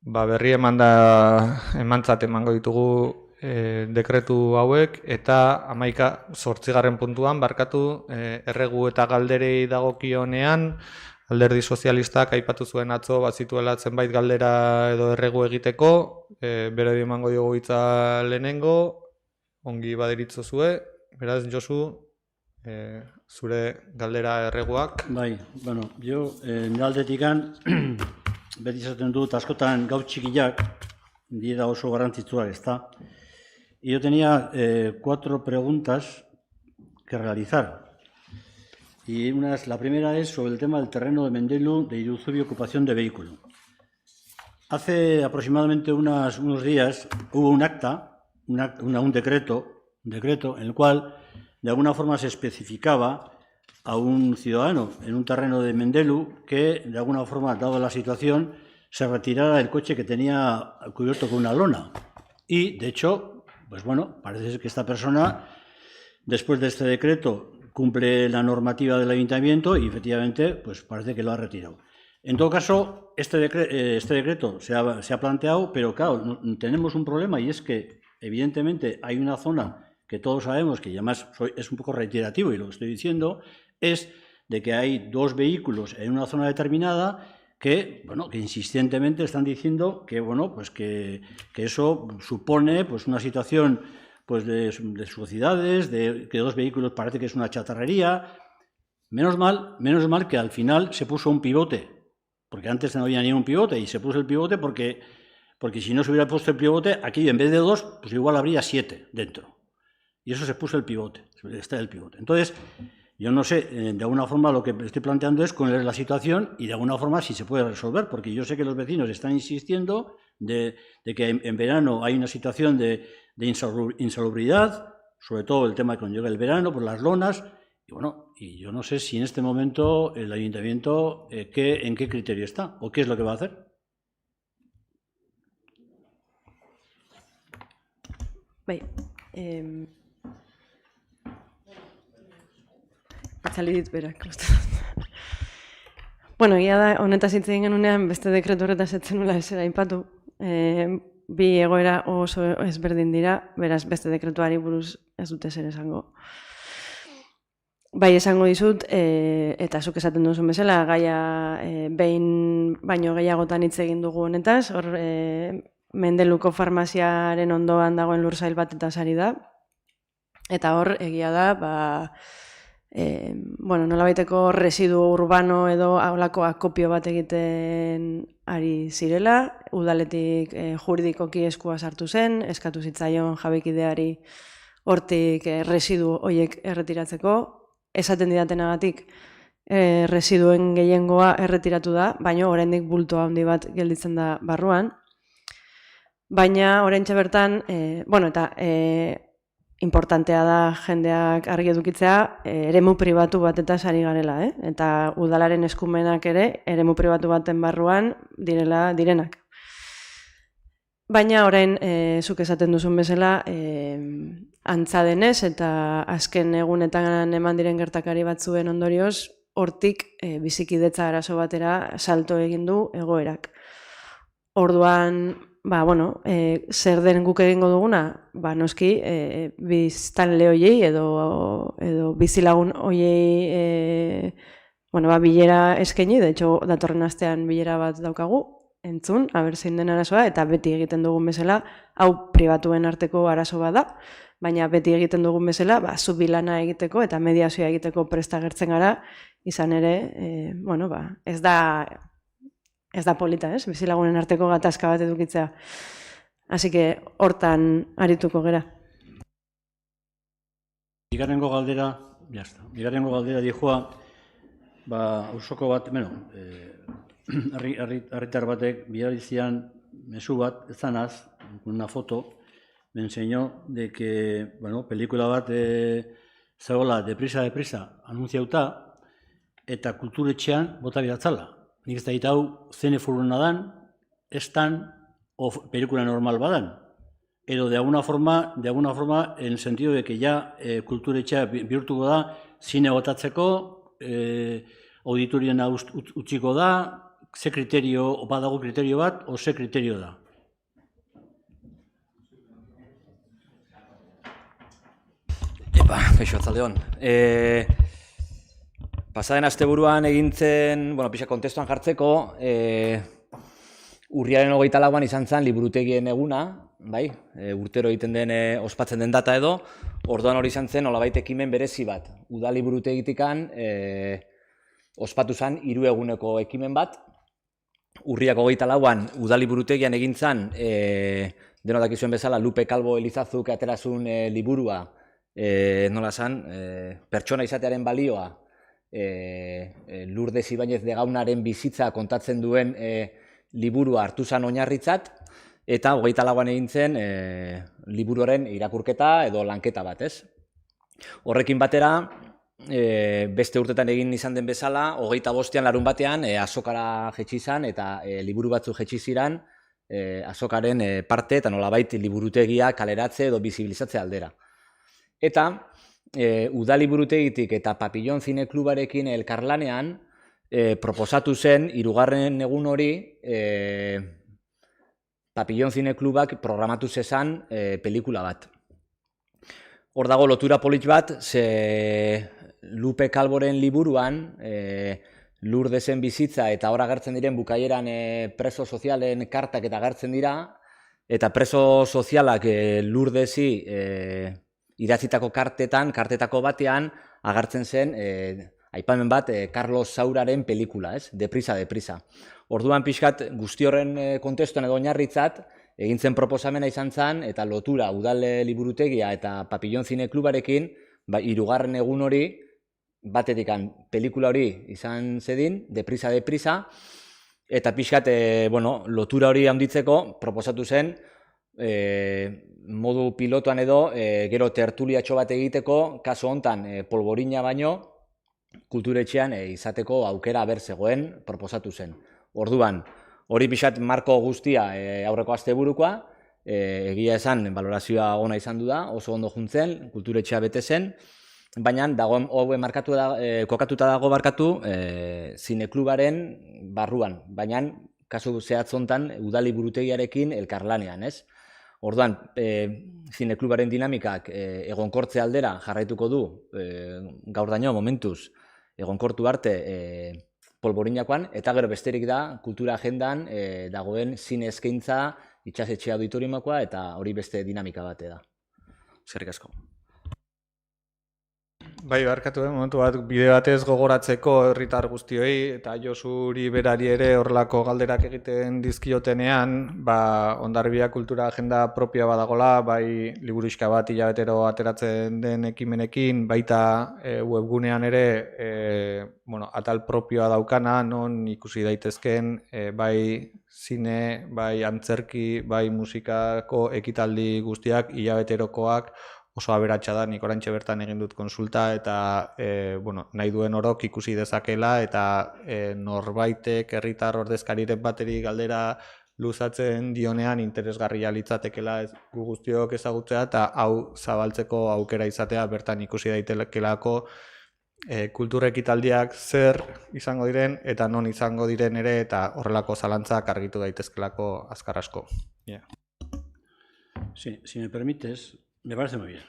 Berri emantzat emango ditugu dekretu hauek, eta 8. puntuan, erregu eta galderei dagokionean, Alderdi Sozialistak aipatu zuen atzo bazituela zenbait galdera edo erregu egiteko, berari emango diogu hitza lehenengo, ongi baderitzo zue, beraz Josu, zure galdera erreguak. Bai, bueno, jo, nire aldetikan, beti izaten dut askotan gau txikiak, dira oso garrantzitsuak, ezta? Y yo tenía 4 preguntas que realizar. Y la primera es sobre el tema del terreno de Mendelu, de Iruzubia, ocupación de vehículo. Hace aproximadamente unos días hubo un acta, un decreto en el cual de alguna forma se especificaba a un ciudadano en un terreno de Mendelu que de alguna forma, dado la situación, se retirara el coche que tenía cubierto con una lona. Y, de hecho, pues bueno, parece ser que esta persona, después de este decreto, cumple la normativa del ayuntamiento y efectivamente, pues parece que lo ha retirado. En todo caso, este decreto se ha planteado, pero claro, tenemos un problema y es que, evidentemente, hay una zona que todos sabemos, que además es un poco reiterativo y lo que estoy diciendo, es de que hay 2 vehículos en una zona determinada que, bueno, que insistentemente están diciendo que, bueno, pues que eso supone pues una situación pues de sociedades, de que 2 vehículos parece que es una chatarrería. Menos mal que al final se puso un pivote, porque antes no había ni un pivote y se puso el pivote porque si no se hubiera puesto el pivote, aquí en vez de 2, pues igual habría 7 dentro. Y eso se puso el pivote, está el pivote. Entonces, yo no sé, de alguna forma lo que estoy planteando es cuál es la situación y de alguna forma si se puede resolver, porque yo sé que los vecinos están insistiendo de que en verano hay una situación de insalubridad, sobre todo el tema cuando llega el verano, por las lonas, y bueno, y yo no sé si en este momento el ayuntamiento en qué criterio está o qué es lo que va a hacer. Bai, itzali dit berak. Bueno, egia da, honetaz hitz egin genunean, beste dekretu horretaz ez zenula ez aipatu. Bi egoera oso ezberdin dira, beraz beste dekretuari buruz ez dute zer esango. Bai, esango dizut, eta zuk esaten duzun bezala, gaia behin baino gehiagotan hitz egin dugu honetaz, hor Mendeluko farmaziaren ondoan dagoen lursail bat eta sari da, eta hor egia da, bueno, nolabaiteko residu urbano edo haulako akopio bat egiten ari zirela, udaletik juridikoki eskua sartu zen, eskatu zitzaion jabekideari hortik residu horiek erretiratzeko, esaten didatenagatik residuen gehiengoa erretiratu da, baina oraindik bulto handi bat gelditzen da barruan. Baina oraintxe bertan, bueno, eta importantea da jendeak argi edukitzea, eremu pribatu batetaz ari garela, eta udalaren eskumenak ere eremu pribatu baten barruan direnak. Baina orain, zuk esaten duzun bezala, antza denez eta azken egunetan eman diren gertakari batzuen ondorioz, hortik bizikidetza arazo batera salto egin du egoerak. Orduan, bueno, zer den guk egingo duguna? Noski, biztanle hoiei edo bizilagun hoiei bilera eskaini, de hecho, datorren astean bilera bat daukagu, entzun, aber zein den arazoa, eta beti egiten dugun bezala, hau pribatuen arteko arazo bat da, baina beti egiten dugun bezala, zubilana egiteko eta mediazioa egiteko presta agertzen gara, izan ere, bueno, ez da polita, ez? Bizilagunen arteko gatazka bat edukitzea. Así que hortan arituko gera. Bigarrengo galdera dijoa, auzoko bat, herritar batek bidalizian mezu bat, ezanaz, una foto, me enseñó de que, pelikula bat zegoela deprisa anunciauta, eta kulturetxean bota bidatzala. Nik ez da hitau zene furuna dan, estan, o pelikula normal badan. Edo de alguna forma, en el sentido de que ya kulturetxea bihurtuko da, zine botatzeko, auditorien utziko da, ze kriterio, badago kriterio bat, o ze kriterio da. Kaixo, atzaldeon. Pasaden asteburuan egintzen, pixa kontestuan jartzeko, urriaren 24an izan zen liburutegien eguna, bai, urtero egiten den, ospatzen den data edo, orduan hori izan zen nolabait ekimen berezi bat. Udal liburutegitikan ospatu zen 3 eguneko ekimen bat, urriak 24an udal liburutegian egin zen, denok dakizuen bezala, Lupe Calvo Elizazuk aterazun liburua, nola zen, pertsona izatearen balioa, Lourdes Ibáñez de Gaunaren bizitza kontatzen duen liburua hartu zen oinarritzat, eta 24an egin zen liburuaren irakurketa edo lanketa bat, ez? Horrekin batera, beste urtetan egin izan den bezala, 25an larun batean azokara jetxi izan eta liburu batzu jetxi ziren azokaren parte eta nolabait liburutegia kaleratze edo bizibilizatze aldera. Eta udal liburutegitik eta Papillon Zine Klubarekin elkarlanean proposatu zen, 3. egun hori, Papillon Zine Klubak programatu zezan pelikula bat. Hor dago lotura polit bat, ze Lupe Calvoren liburuan, Lurdesen bizitza eta hor agertzen diren bukaieran preso sozialen kartak eta agertzen dira, eta preso sozialak Lurdesi idatzitako kartetako batean agertzen zen aipamen bat Carlos Sauraren pelikula, ez? Deprisa. Orduan pixkat guzti horren kontestuan edo oinarritzat egin zen proposamena izan zen eta lotura udal liburutegia eta Papillon Zine Klubarekin 3. egun hori batetikan pelikula hori izan zedin, deprisa, eta pixkat lotura hori handitzeko proposatu zen modu pilotuan edo gero tertuliatxo bat egiteko, kaso hontan polborina baino, kulturetxean izateko aukera zegoen proposatu zen. Orduan, hori pixat marko guztia aurreko asteburukoa, egia esan balorazioa ona izan du da, oso ondo juntzen, kulturetxea bete zen, baina kokatuta dago zineklubaren barruan, baina kasu zehatzontan udal liburutegiarekin elkarlanean, ez? Orduan, zineklubaren dinamikak egonkortze aldera jarraituko du gaur daño momentuz egonkortu arte polborinakoan, eta gero besterik da kultura agendan dagoen zine eskaintza itxasetxe auditoriumakoa eta hori beste dinamika bate da. Eskerrik asko. Bai, barkatu, momentu bat, bide batez gogoratzeko herritar guztioi, eta Josuri berari ere horrelako galderak egiten dizkiotenean, Hondarribia kultura agenda propioa badagola, bai liburuxka bat hilabetero ateratzen den ekimenekin, baita webgunean ere atal propioa daukana, non ikusi daitezken, bai zine, bai antzerki, bai musikako ekitaldi guztiak, hilabeterokoak, oso aberatsa da, nik orantxe bertan egin dut konsulta eta nahi duen orok ikusi dezakela eta norbaitek herritar ordezkariren bateri galdera luzatzen dionean interesgarria litzatekela gu guztiok ezagutzea eta hau zabaltzeko aukera izatea bertan ikusi daitekelako kultur ekitaldiak zer izango diren eta non izango diren ere eta horrelako zalantzak argitu daitezkelako azkar asko. Sí, si me permites, me parece muy bien.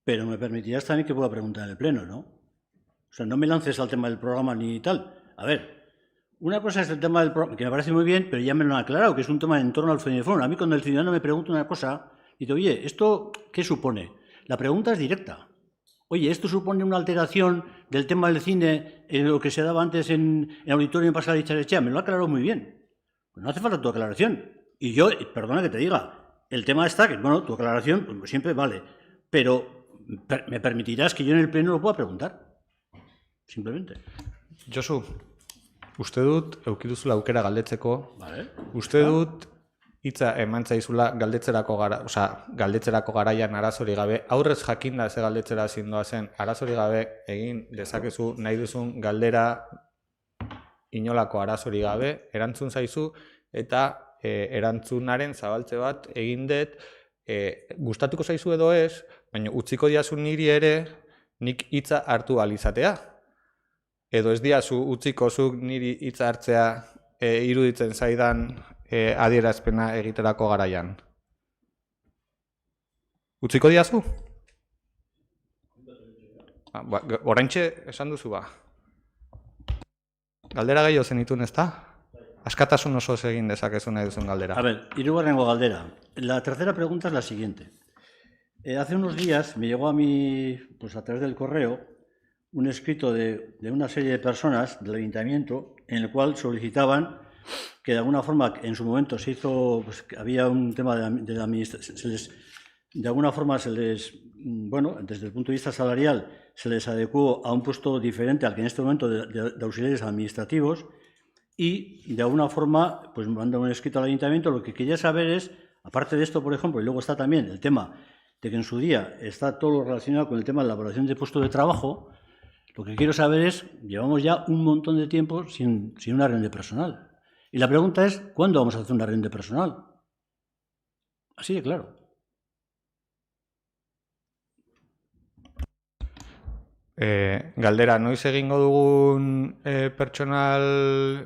Pero me permitirás también que pueda preguntar en el Pleno, ¿no? O sea, no me lances al tema del programa ni tal. A ver, una cosa es el tema del programa, que me parece muy bien, pero ya me lo han aclarado, que es un tema en torno al Fedefón. A mí cuando el ciudadano me pregunta una cosa, dice, oye, ¿esto qué supone? La pregunta es directa. Oye, ¿esto supone una alteración del tema del cine en lo que se daba antes en auditorio en Pasada y Charechea? Me lo ha aclarado muy bien. Pues no hace falta tu aclaración. Y yo, perdona que te diga, el tema está que, bueno, tu aclaración pues siempre vale, pero me permitirás que yo en el Pleno lo pueda preguntar. Simplemente. Josu, uste dut, eukiduzula aukera galdetzeko, Vale. uste dut hitza eman zaizula galdetzerako garaian arazori gabe, aurrez jakinda ze galdetzera zindoa zen, arazori gabe egin dezakezu nahi duzun galdera inolako arazori gabe, erantzun zaizu eta erantzunaren zabaltze bat egin dut, gustatuko zaizu edo ez, baina utziko diazu niri ere nik hitza hartu alizatea. Edo ez diazu utziko zuk niri hitza hartzea iruditzen zaidan adierazpena egiterako garaian. Utziko diazu? Oraintxe esan duzu ba. Galdera gehiago zenitun, ezta? Askatasun oso egin dezakezu nahi duzun galdera. A ver, hirugarrengo galdera. La tercera pregunta es la siguiente. Hace unos días me llegó a mí, pues a través del correo, un escrito de una serie de personas del ayuntamiento en el cual solicitaban que de alguna forma en su momento se hizo, pues había un tema de la administración, de alguna forma se les, bueno, desde el punto de vista salarial se les adecuó a un puesto diferente al que en este momento de auxiliares administrativos y de alguna forma pues mandan un escrito al ayuntamiento. Lo que quería saber es, aparte de esto, por ejemplo, y luego está también el tema de que en su día está todo lo relacionado con el tema de la elaboración de puestos de trabajo, lo que quiero saber es, llevamos ya un montón de tiempo sin una reunión de personal. Y la pregunta es, ¿cuándo vamos a hacer una reunión de personal? Así de claro. Galdera, noiz egingo dugun pertsonal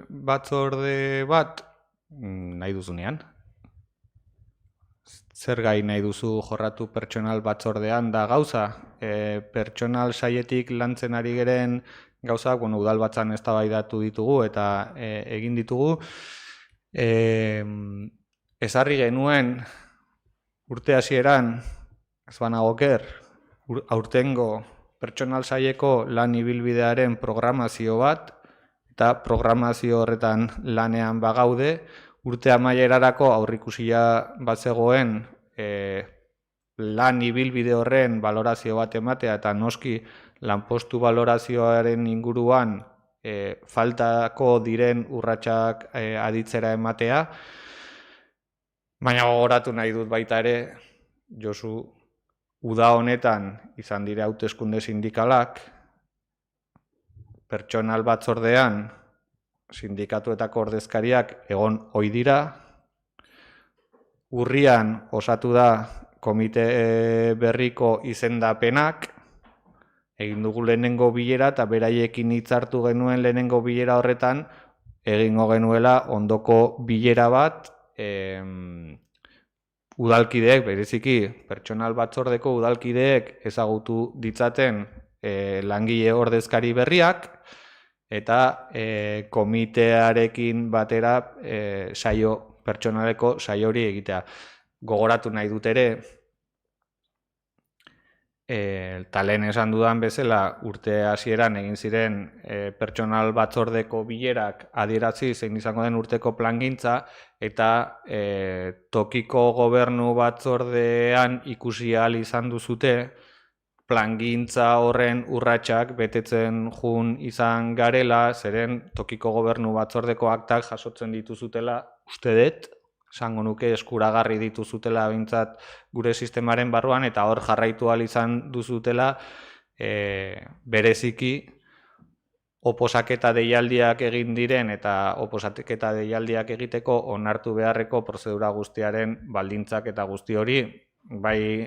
batzorde bat? Nahi duzunean. Zer gai nahi duzu jorratu pertsonal batzordean da gauza? Pertsonal sailetik lantzen ari geren gauzak, udalbatzan eztabaidatu ditugu eta egin ditugu. Ezarri genuen urte hasieran, ez banago oker, aurtengo pertsonal saileko lan ibilbidearen programazio bat, eta programazio horretan lanean bagaude, urte amaierarako aurrikusia bat zegoen lan ibilbide horren balorazio bat ematea, eta noski lanpostu balorazioaren inguruan faltako diren urratsak aditzera ematea, baina gogoratu nahi dut baita ere, Josu, uda honetan izan dira hauteskunde sindikalak, pertsonal batzordean sindikatuetako ordezkariak egon ohi dira, urrian osatu da komite berriko izendapenak, egin dugu lehenengo bilera eta beraiekin hitzartu genuen lehenengo bilera horretan egingo genuela ondoko bilera bat, udalkideek, bereziki pertsonal batzordeko udalkideek ezagutu ditzaten langile ordezkari berriak, eta komitearekin batera pertsonaleko saio hori egitea. Gogoratu nahi dut ere, eta lehen esan dudan bezala urte hasieran egin ziren pertsonal batzordeko bilerak adierazi zein izango den urteko plangintza, eta tokiko gobernu batzordean ikusi ahal izan duzute plangintza horren urratsak betetzen jun izan garela, zeren tokiko gobernu batzordeko aktak jasotzen dituzutela, uste dut, esango nuke eskuragarri dituzutela behintzat gure sistemaren barruan, eta hor jarraitu ahal izan duzutela bereziki oposaketa deialdiak egin diren eta oposaketa deialdiak egiteko onartu beharreko prozedura guztiaren baldintzak eta guzti hori, bai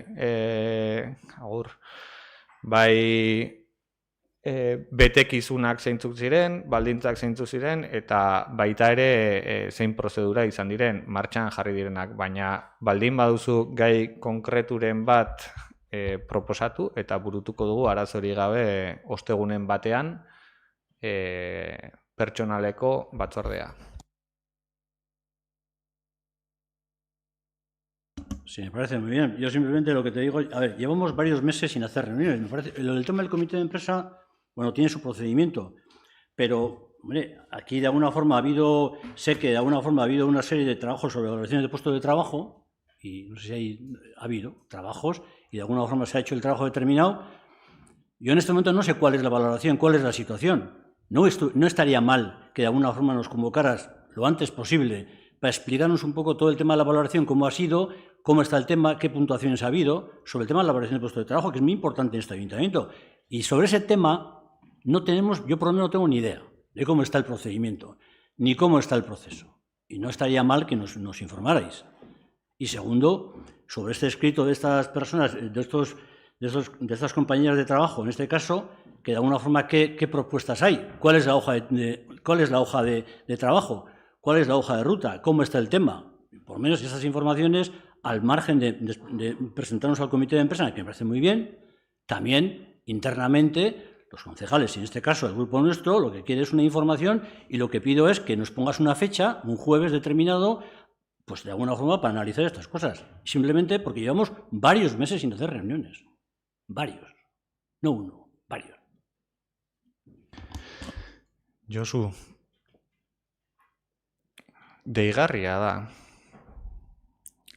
betekizunak zeintzuk ziren, baldintzak zeintzuk ziren, eta baita ere zein prozedura izan diren, martxan jarri direnak, baina baldin baduzu gai konkreturen bat proposatu eta burutuko dugu arazori gabe ostegunen batean pertsonaleko batzordea. Sí, me parece muy bien. Yo simplemente lo que te digo, a ver, llevamos varios meses sin hacer reuniones. Me parece, lo del tema del comité de empresa, bueno, tiene su procedimiento, pero, hombre, aquí de alguna forma sé que de alguna forma ha habido una serie de trabajos sobre valoraciones de puestos de trabajo, y no sé si ha habido trabajos, y de alguna forma se ha hecho el trabajo determinado. Yo en este momento no sé cuál es la valoración, cuál es la situación. No estaría mal que de alguna forma nos convocaras lo antes posible para explicarnos un poco todo el tema de la valoración, cómo ha sido, cómo está el tema, qué puntuaciones ha habido, sobre el tema de la valoración de puesto de trabajo, que es muy importante en este ayuntamiento. Y sobre ese tema yo por lo menos no tengo ni idea de cómo está el procedimiento, ni cómo está el proceso. Y no estaría mal que nos informarais. Y segundo, sobre este escrito de estas personas, de estas compañeras de trabajo, en este caso, que de alguna forma, ¿qué propuestas hay? ¿Cuál es la hoja de trabajo? ¿Cuál es la hoja de ruta? ¿Cómo está el tema? Por lo menos esas informaciones, al margen de presentarnos al comité de empresa, que me parece muy bien, también internamente los concejales, y en este caso el grupo nuestro, lo que quiere es una información, y lo que pido es que nos pongas una fecha, un jueves determinado, pues de alguna forma para analizar estas cosas. Simplemente porque llevamos varios meses sin hacer reuniones. Varios. No uno, varios. Josu, deigarria da.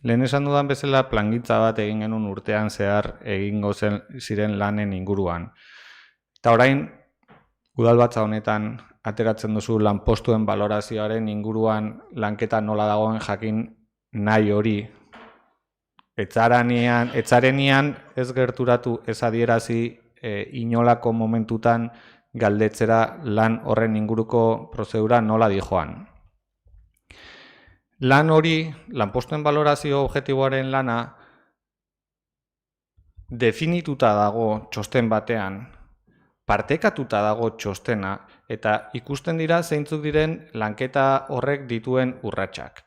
Lehen esan dudan bezala plangintza bat egin genuen urtean zehar egingo ziren lanen inguruan. Eta orain, udalbatza honetan ateratzen duzu lanpostuen balorazioaren inguruan lanketa nola dagoen jakin nahi hori. Etzarenean ez gerturatu ez adierazi inolako momentutan galdetzera lan horren inguruko prozedura nola dijoan. Lan hori, lanpostuen balorazio objektiboaren lana, definituta dago txosten batean, partekatuta dago txostena, eta ikusten dira zeintzuk diren lanketa horrek dituen urratsak.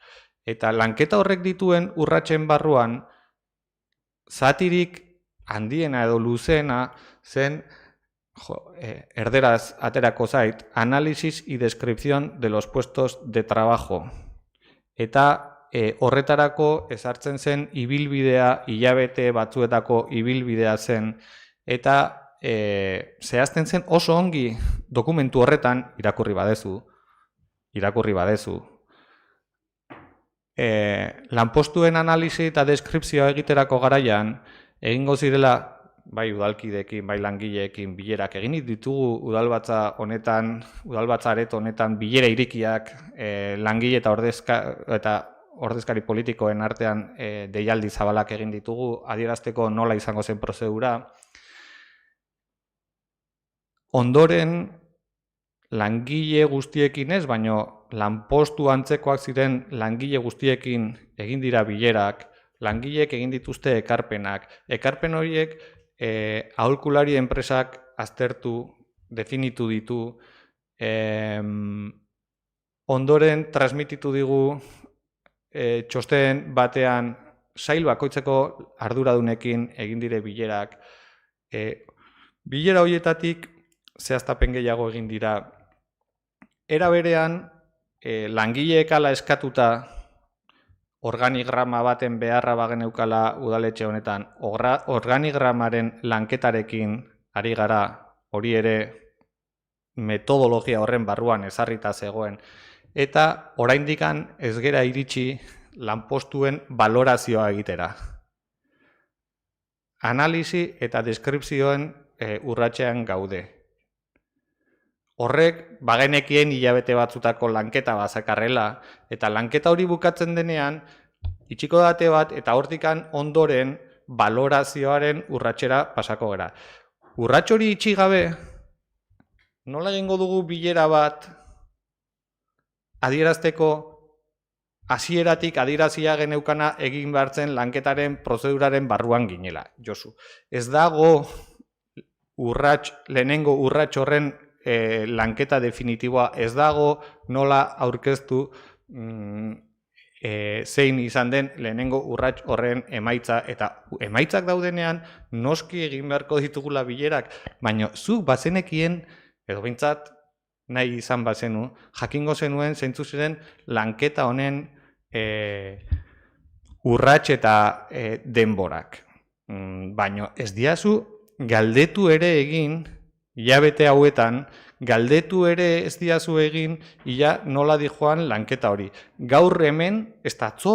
Eta lanketa horrek dituen urratsen barruan, zatirik handiena edo luzeena zen, erderaz aterako zait, análisis y descripción de los puestos de trabajo. Eta horretarako ezartzen zen ibilbidea, hilabete batzuetako ibilbidea zen, eta zehazten zen oso ongi dokumentu horretan, irakurri badezu. Lanpostuen analisi eta deskripzioa egiterako garaian, egingo zirela, bai udalkideekin, bai langileekin bilerak egin ditugu udalbatza areto honetan bilera irikiak langile eta ordezkari politikoen artean deialdi zabalak egin ditugu, adierazteko nola izango zen prozedura. Ondoren, langile guztiekin ez, baino lanpostu antzekoak ziren langile guztiekin egin dira bilerak, langileek egin dituzte ekarpenak. Ekarpen horiek aholkulari enpresak aztertu, definitu ditu, ondoren transmititu digu txosten batean sail bakoitzeko arduradunekin egin dire bilerak. Bilera horietatik zehaztapen gehiago egin dira. Era berean, langileek hala eskatuta organigrama baten beharra bageneukala udaletxe honetan, organigramaren lanketarekin ari gara, hori ere metodologia horren barruan ezarrita zegoen, eta oraindikan ez gera iritsi lanpostuen balorazioa egitera. Analisi eta deskripzioen urratsean gaude. Horrek, bagenekien hilabete batzutako lanketa bazakarrela, eta lanketa hori bukatzen denean, itxiko date bat, eta hortikan ondoren balorazioaren urratsera pasako gara. Urrats hori itxi gabe, nola egingo dugu bilera bat adierazteko hasieratik adierazia geneukana egin behartzen lanketaren prozeduraren barruan ginela, Josu. Ez dago lehenengo urrats horren lanketa definitiboa, ez dago nola aurkeztu zein izan den lehenengo urrats horren emaitza, eta emaitzak daudenean noski egin beharko ditugula bilerak, baina zuk bazenekien, edo behintzat nahi izan bazenu, jakingo zenuen zeintzu ziren lanketa honen urrats eta denborak. Baina ez diazu galdetu ere egin, hilabete hauetan, galdetu ere ez diazu egin, ia nola dijoan lanketa hori. Gaur hemen, ez datzo,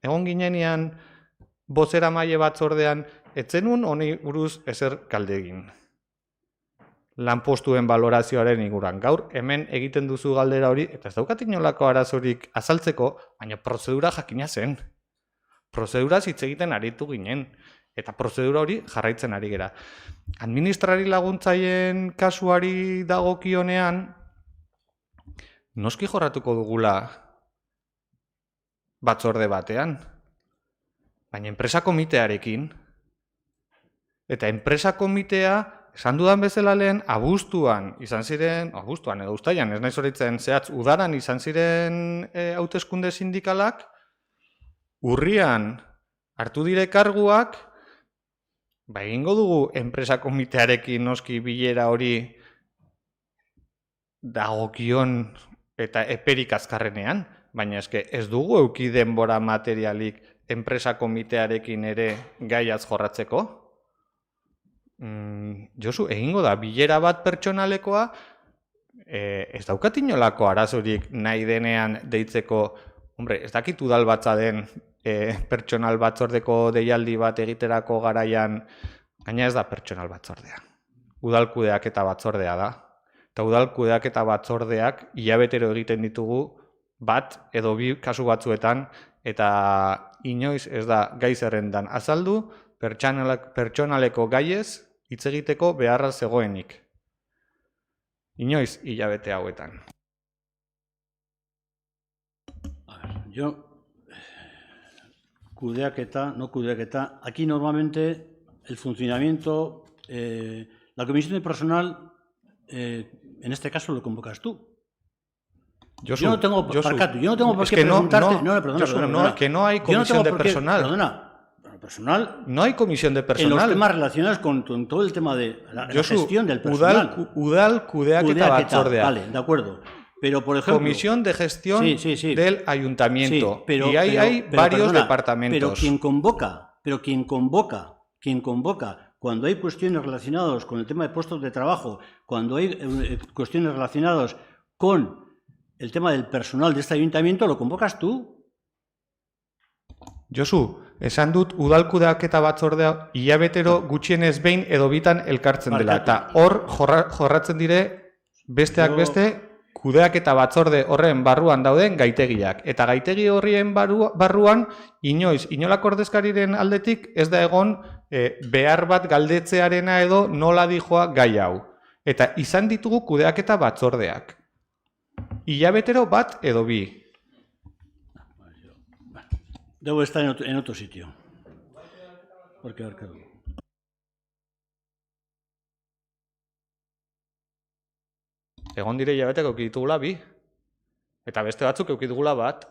egon ginenean bozeramaile batzordean, etzenun honi buruz ezer galde egin. Lanpostuen balorazioaren inguruan. Gaur hemen egiten duzu galdera hori, eta ez daukat inolako arazorik azaltzeko, baina prozedura jakina zen. Prozeduraz hitz egiten aritu ginen. Eta prozedura hori jarraitzen ari gera. Administrari laguntzaien kasuari dagokionean, noski jorratuko dugula batzorde batean, baina enpresa komitearekin. Eta enpresa komitea, esan dudan bezala lehen, abuztuan edo uztailan, ez naiz horitzen zehatz, udaran izan ziren hauteskunde sindikalak, urrian hartu dire karguak, egingo dugu enpresa komitearekin noski bilera hori dagokion eta eperik azkarrenean, baina eske ez dugu eduki denbora materialik enpresa komitearekin ere gaiaz jorratzeko. Josu, egingo da bilera bat pertsonalekoa, ez daukat inolako arazorik nahi denean deitzeko, ez dakit udalbatza den pertsonal batzordeko deialdi bat egiterako garaian, gaina ez da pertsonal batzordea. Udalkudeak eta batzordea da. Eta udalkudeak eta batzordeak hilabetero egiten ditugu bat edo bi kasu batzuetan, eta inoiz ez da gai zerrendan azaldu, pertsonaleko gaiez hitz egiteko beharra zegoenik. Inoiz hilabete hauetan. Cudeaqueta, no cudeaqueta. Aquí normalmente el funcionamiento La comisión de personal, en este caso, lo convocas tú. Yo no tengo por qué preguntarte... que no hay comisión de personal. Perdona, personal... No hay comisión de personal. En los temas relacionados con todo el tema de la gestión del personal. Udal kudeaketa batzordea. Vale, de acuerdo. Pero, por ejemplo... Comisión de gestión del ayuntamiento. Sí, pero, y ahí hay varios perdona, departamentos. Pero quien convoca, cuando hay cuestiones relacionadas con el tema de puestos de trabajo, cuando hay cuestiones relacionadas con el tema del personal de este ayuntamiento, lo convocas tú. Josu, esan dut udal kudeaketa batzordea hilabetero gutxienez behin edo bitan elkartzen dela. Eta hor jorratzen dire besteak beste kudeaketa batzorde horren barruan dauden gaitegiak. Eta gaitegi horrien barruan inolako ordezkariren aldetik ez da egon behar bat galdetzearena edo nola dijoa gai hau. Eta izan ditugu kudeaketa batzordeak. Hilabetero bat edo bi. Debo estar en otro sitio. Porque Egon dire hilabeteko eduki ditugula bi. Eta beste batzuk eduki dugula bat.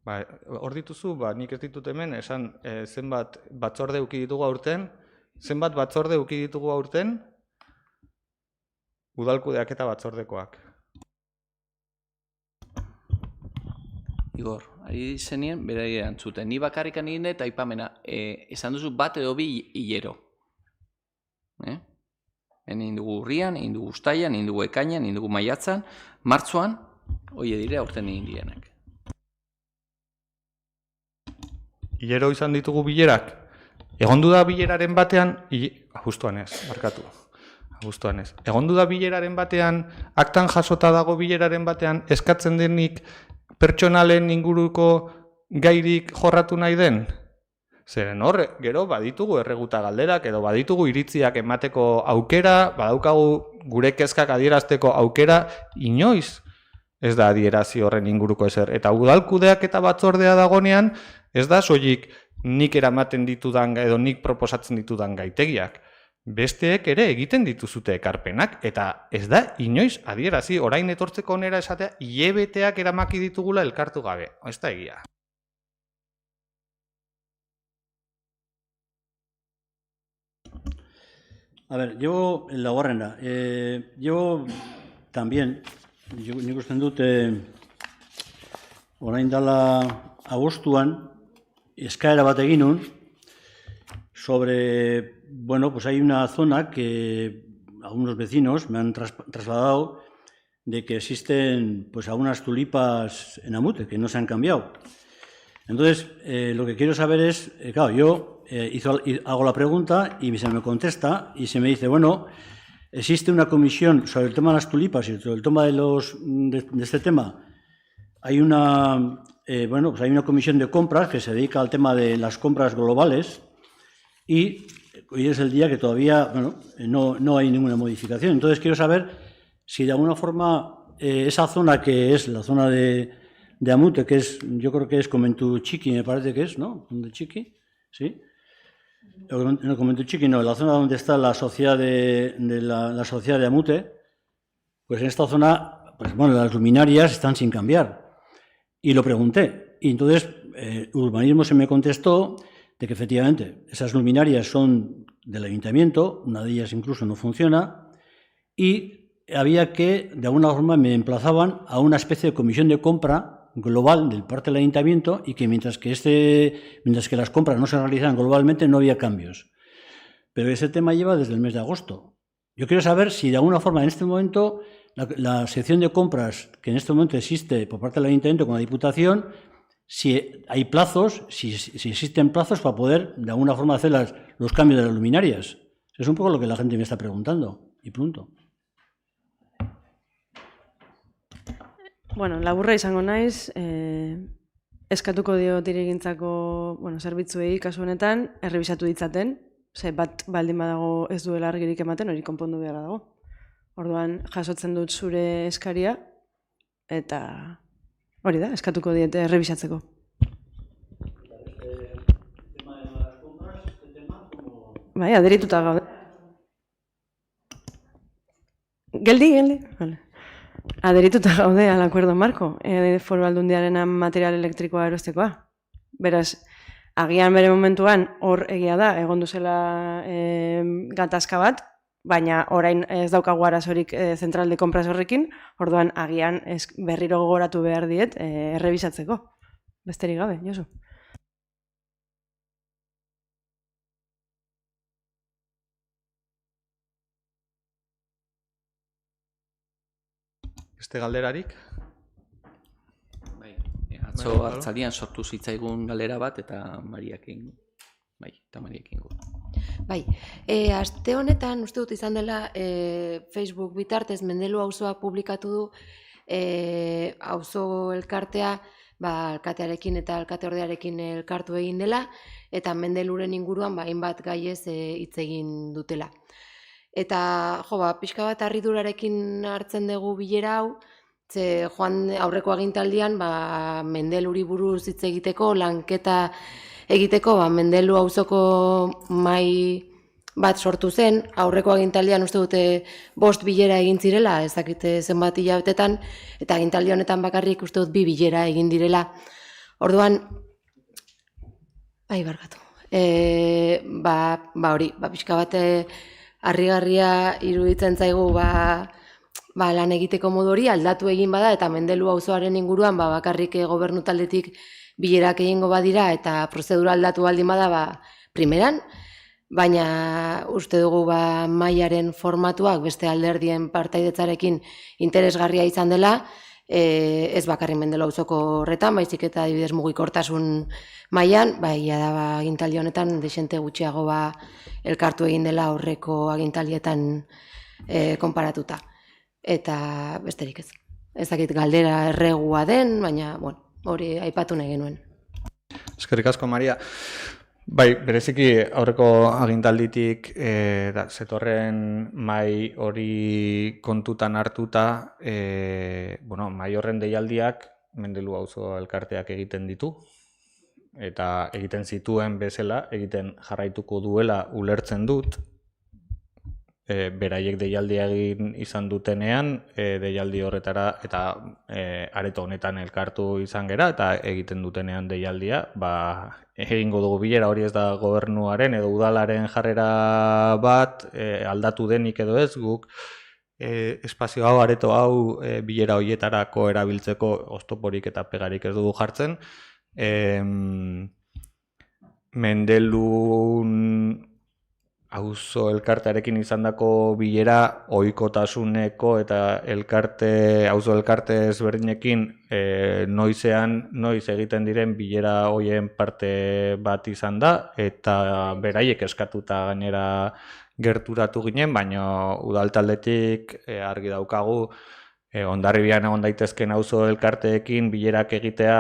Hor dituzu, nik ez ditut hemen, esan zenbat batzorde eduki ditugu aurten, zenbat batzorde eduki ditugu aurten, udal kudeaketa batzordekoak. Igor, ari zenien, berari erantzuten. Ni bakarrikan egin eta aipamena, esan duzu bat edo bi hilero. Egin dugu urrian, egin dugu uztailan, egin dugu ekainan, egin dugu maiatzan, martzoan, hori dire aurten egin direnak. Hilero izan ditugu bilerak. Egondu da bileraren batean, justuan ez, markatu. Abuztuan ez. Egondu da bileraren batean, aktan jasota dago bileraren batean, eskatzen denik pertsonalen inguruko gairik jorratu nahi den? Zeren hor, gero baditugu erreguta galderak, edo baditugu iritziak emateko aukera, badaukagu gure kezkak adierazteko aukera, inoiz ez da adierazi horren inguruko ezer. Eta udal kudeaketa batzordea dagonean, ez da soilik nik eramaten ditudan edo nik proposatzen ditudan gaitegiak. Besteek ere egiten dituzute ekarpenak, eta ez da inoiz adierazi orain etortzeko onera esatea hilebeteak eramaki ditugula elkartu gabe. Ez da egia. A ver, llevo laugarrena. Llevo también, nik usten dut, orain dela agostuan, eskaera bat egin nun, sobre, bueno, pues hay una zona que algunos vecinos me han trasladado de que existen pues algunas tulipas en Amute que no se han cambiado. Entonces, lo que quiero saber es, claro, yo hago la pregunta y se me contesta y se me dice, bueno, existe una comisión sobre el tema de las tulipas y sobre el tema de este tema. Hay una, bueno, pues hay una comisión de compras que se dedica al tema de las compras globales y hoy es el día que todavía, bueno, no hay ninguna modificación. Entonces quiero saber si de alguna forma esa zona que es la zona de Amute, que es, yo creo que es Comentu-Txiki, me parece que es, ¿no? ¿De Txiki? Sí. No, Comentu-Txiki no, la zona donde está la sociedad la sociedad de Amute, pues en esta zona, pues bueno, las luminarias están sin cambiar. Y lo pregunté. Y entonces Urbanismo se me contestó de que efectivamente esas luminarias son del ayuntamiento, una de ellas incluso no funciona, y había que, de alguna forma, me emplazaban a una especie de comisión de compra global del parte del ayuntamiento y que mientras que las compras no se realizaran globalmente no había cambios. Pero ese tema lleva desde el mes de agosto. Yo quiero saber si de alguna forma en este momento la sección de compras que en este momento existe por parte del ayuntamiento con la Diputación, si hay plazos, si existen plazos para poder de alguna forma hacer los cambios de las luminarias. Es un poco lo que la gente me está preguntando y punto. Bueno, laburra izango naiz, eskatuko diot hirigintzako, zerbitzuei kasu honetan errebisatu ditzaten, bat baldin badago ez duela argirik ematen, hori konpondu beharra dago. Orduan jasotzen dut zure eskaria eta hori da, eskatuko diete errebisatzeko. Bai, aderituta gaude. Geldi. Vale. Aderituta gaude al acuerdo marco, Foru Aldundiaren material elektrikoa erostekoa. Beraz, agian bere momentuan hor egia da, egon duzela gatazka bat, baina orain ez daukagu arazorik zentral de compras horrekin, orduan agian berriro gogoratu behar diet errebisatzeko. Besterik gabe, Josu. Beste galderarik? Bai, atzo hartzaldian sortu zitzaigun galera bat eta Mariakin, Bai, aste honetan uste dut izan dela Facebook bitartez Mendelu auzoak publikatu du auzo elkartea, alkatearekin eta alkateordearekin elkartu egin dela, eta Mendeluren inguruan hainbat gaiez hitz egin dutela. Eta, pixka bat harridurarekin hartzen dugu bilera hau, ze joan aurreko agintaldian Mendeluri buruz hitz egiteko, lanketa egiteko, Mendelu auzoko mahai bat sortu zen, aurreko agintaldian uste dute 5 bilera egin zirela, ez dakite zenbat hilabetetan, eta agintaldi honetan bakarrik uste dut 2 bilera egin direla. Orduan, barkatu, hori, pixka bat harrigarria iruditzen zaigu lan egiteko modu hori aldatu egin bada, eta Mendelu auzoaren inguruan bakarrik gobernu taldetik bilerak egingo badira eta prozedura aldatu baldin bada primeran, baina uste dugu mahaiaren formatuak beste alderdien partaidetzarekin interesgarria izan dela, ez bakarrik Mendelu auzoko horretan, baizik eta adibidez mugikortasun mailan, ia da agintaldi honetan dexente gutxiago elkartu egin dela aurreko agintaldietan konparatuta. Eta besterik ez. Ez dakit galdera erregua den, baina hori aipatu nahi genuen. Eskerrik asko, Maria. Bai, bereziki aurreko agintalditik zetorren mahai hori kontutan hartuta, mahai horren deialdiak Mendelu auzo elkarteak egiten ditu, eta egiten zituen bezala, egiten jarraituko duela ulertzen dut, beraiek deialdia egin izan dutenean, deialdi horretara eta areto honetan elkartu izan gera, eta egiten dutenean deialdia, egingo dugu bilera, hori ez da gobernuaren edo udalaren jarrera bat, aldatu denik edo ez, guk espazio hau, areto hau, bilera horietarako erabiltzeko oztoporik eta pegarik ez dugu jartzen. Mendelun auzo elkartearekin izandako bilera ohikotasuneko eta auzo elkarte ezberdinekin noiz egiten diren bilera hoien parte bat izan da, eta beraiek eskatuta gainera gerturatu ginen, baina udal taldetik argi daukagu Hondarribian egon daitezken auzo elkarteekin bilerak egitea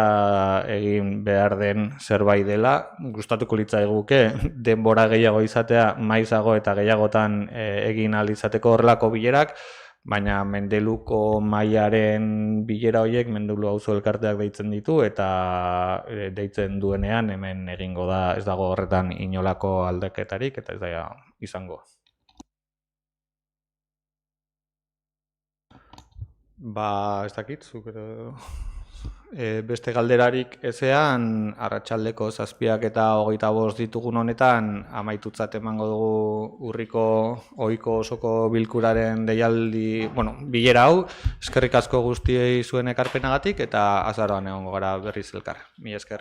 egin behar den zerbait dela. Gustatuko litzaiguke denbora gehiago izatea, maizago eta gehiagotan egin ahal izateko horrelako bilerak, baina Mendeluko mahaiaren bilera horiek Mendelu auzo elkarteak deitzen ditu, eta deitzen duenean hemen egingo da, ez dago horretan inolako aldaketarik, eta ez da izango. Ez dakit, beste galderarik ezean, arratsaldeko 7 eta 25 ditugun honetan, amaitutzat emango dugu urriko ohiko osoko bilkuraren deialdi, bilera hau, eskerrik asko guztiei zuen ekarpenagatik, eta azaroan egongo gara berriz elkar. Mila esker.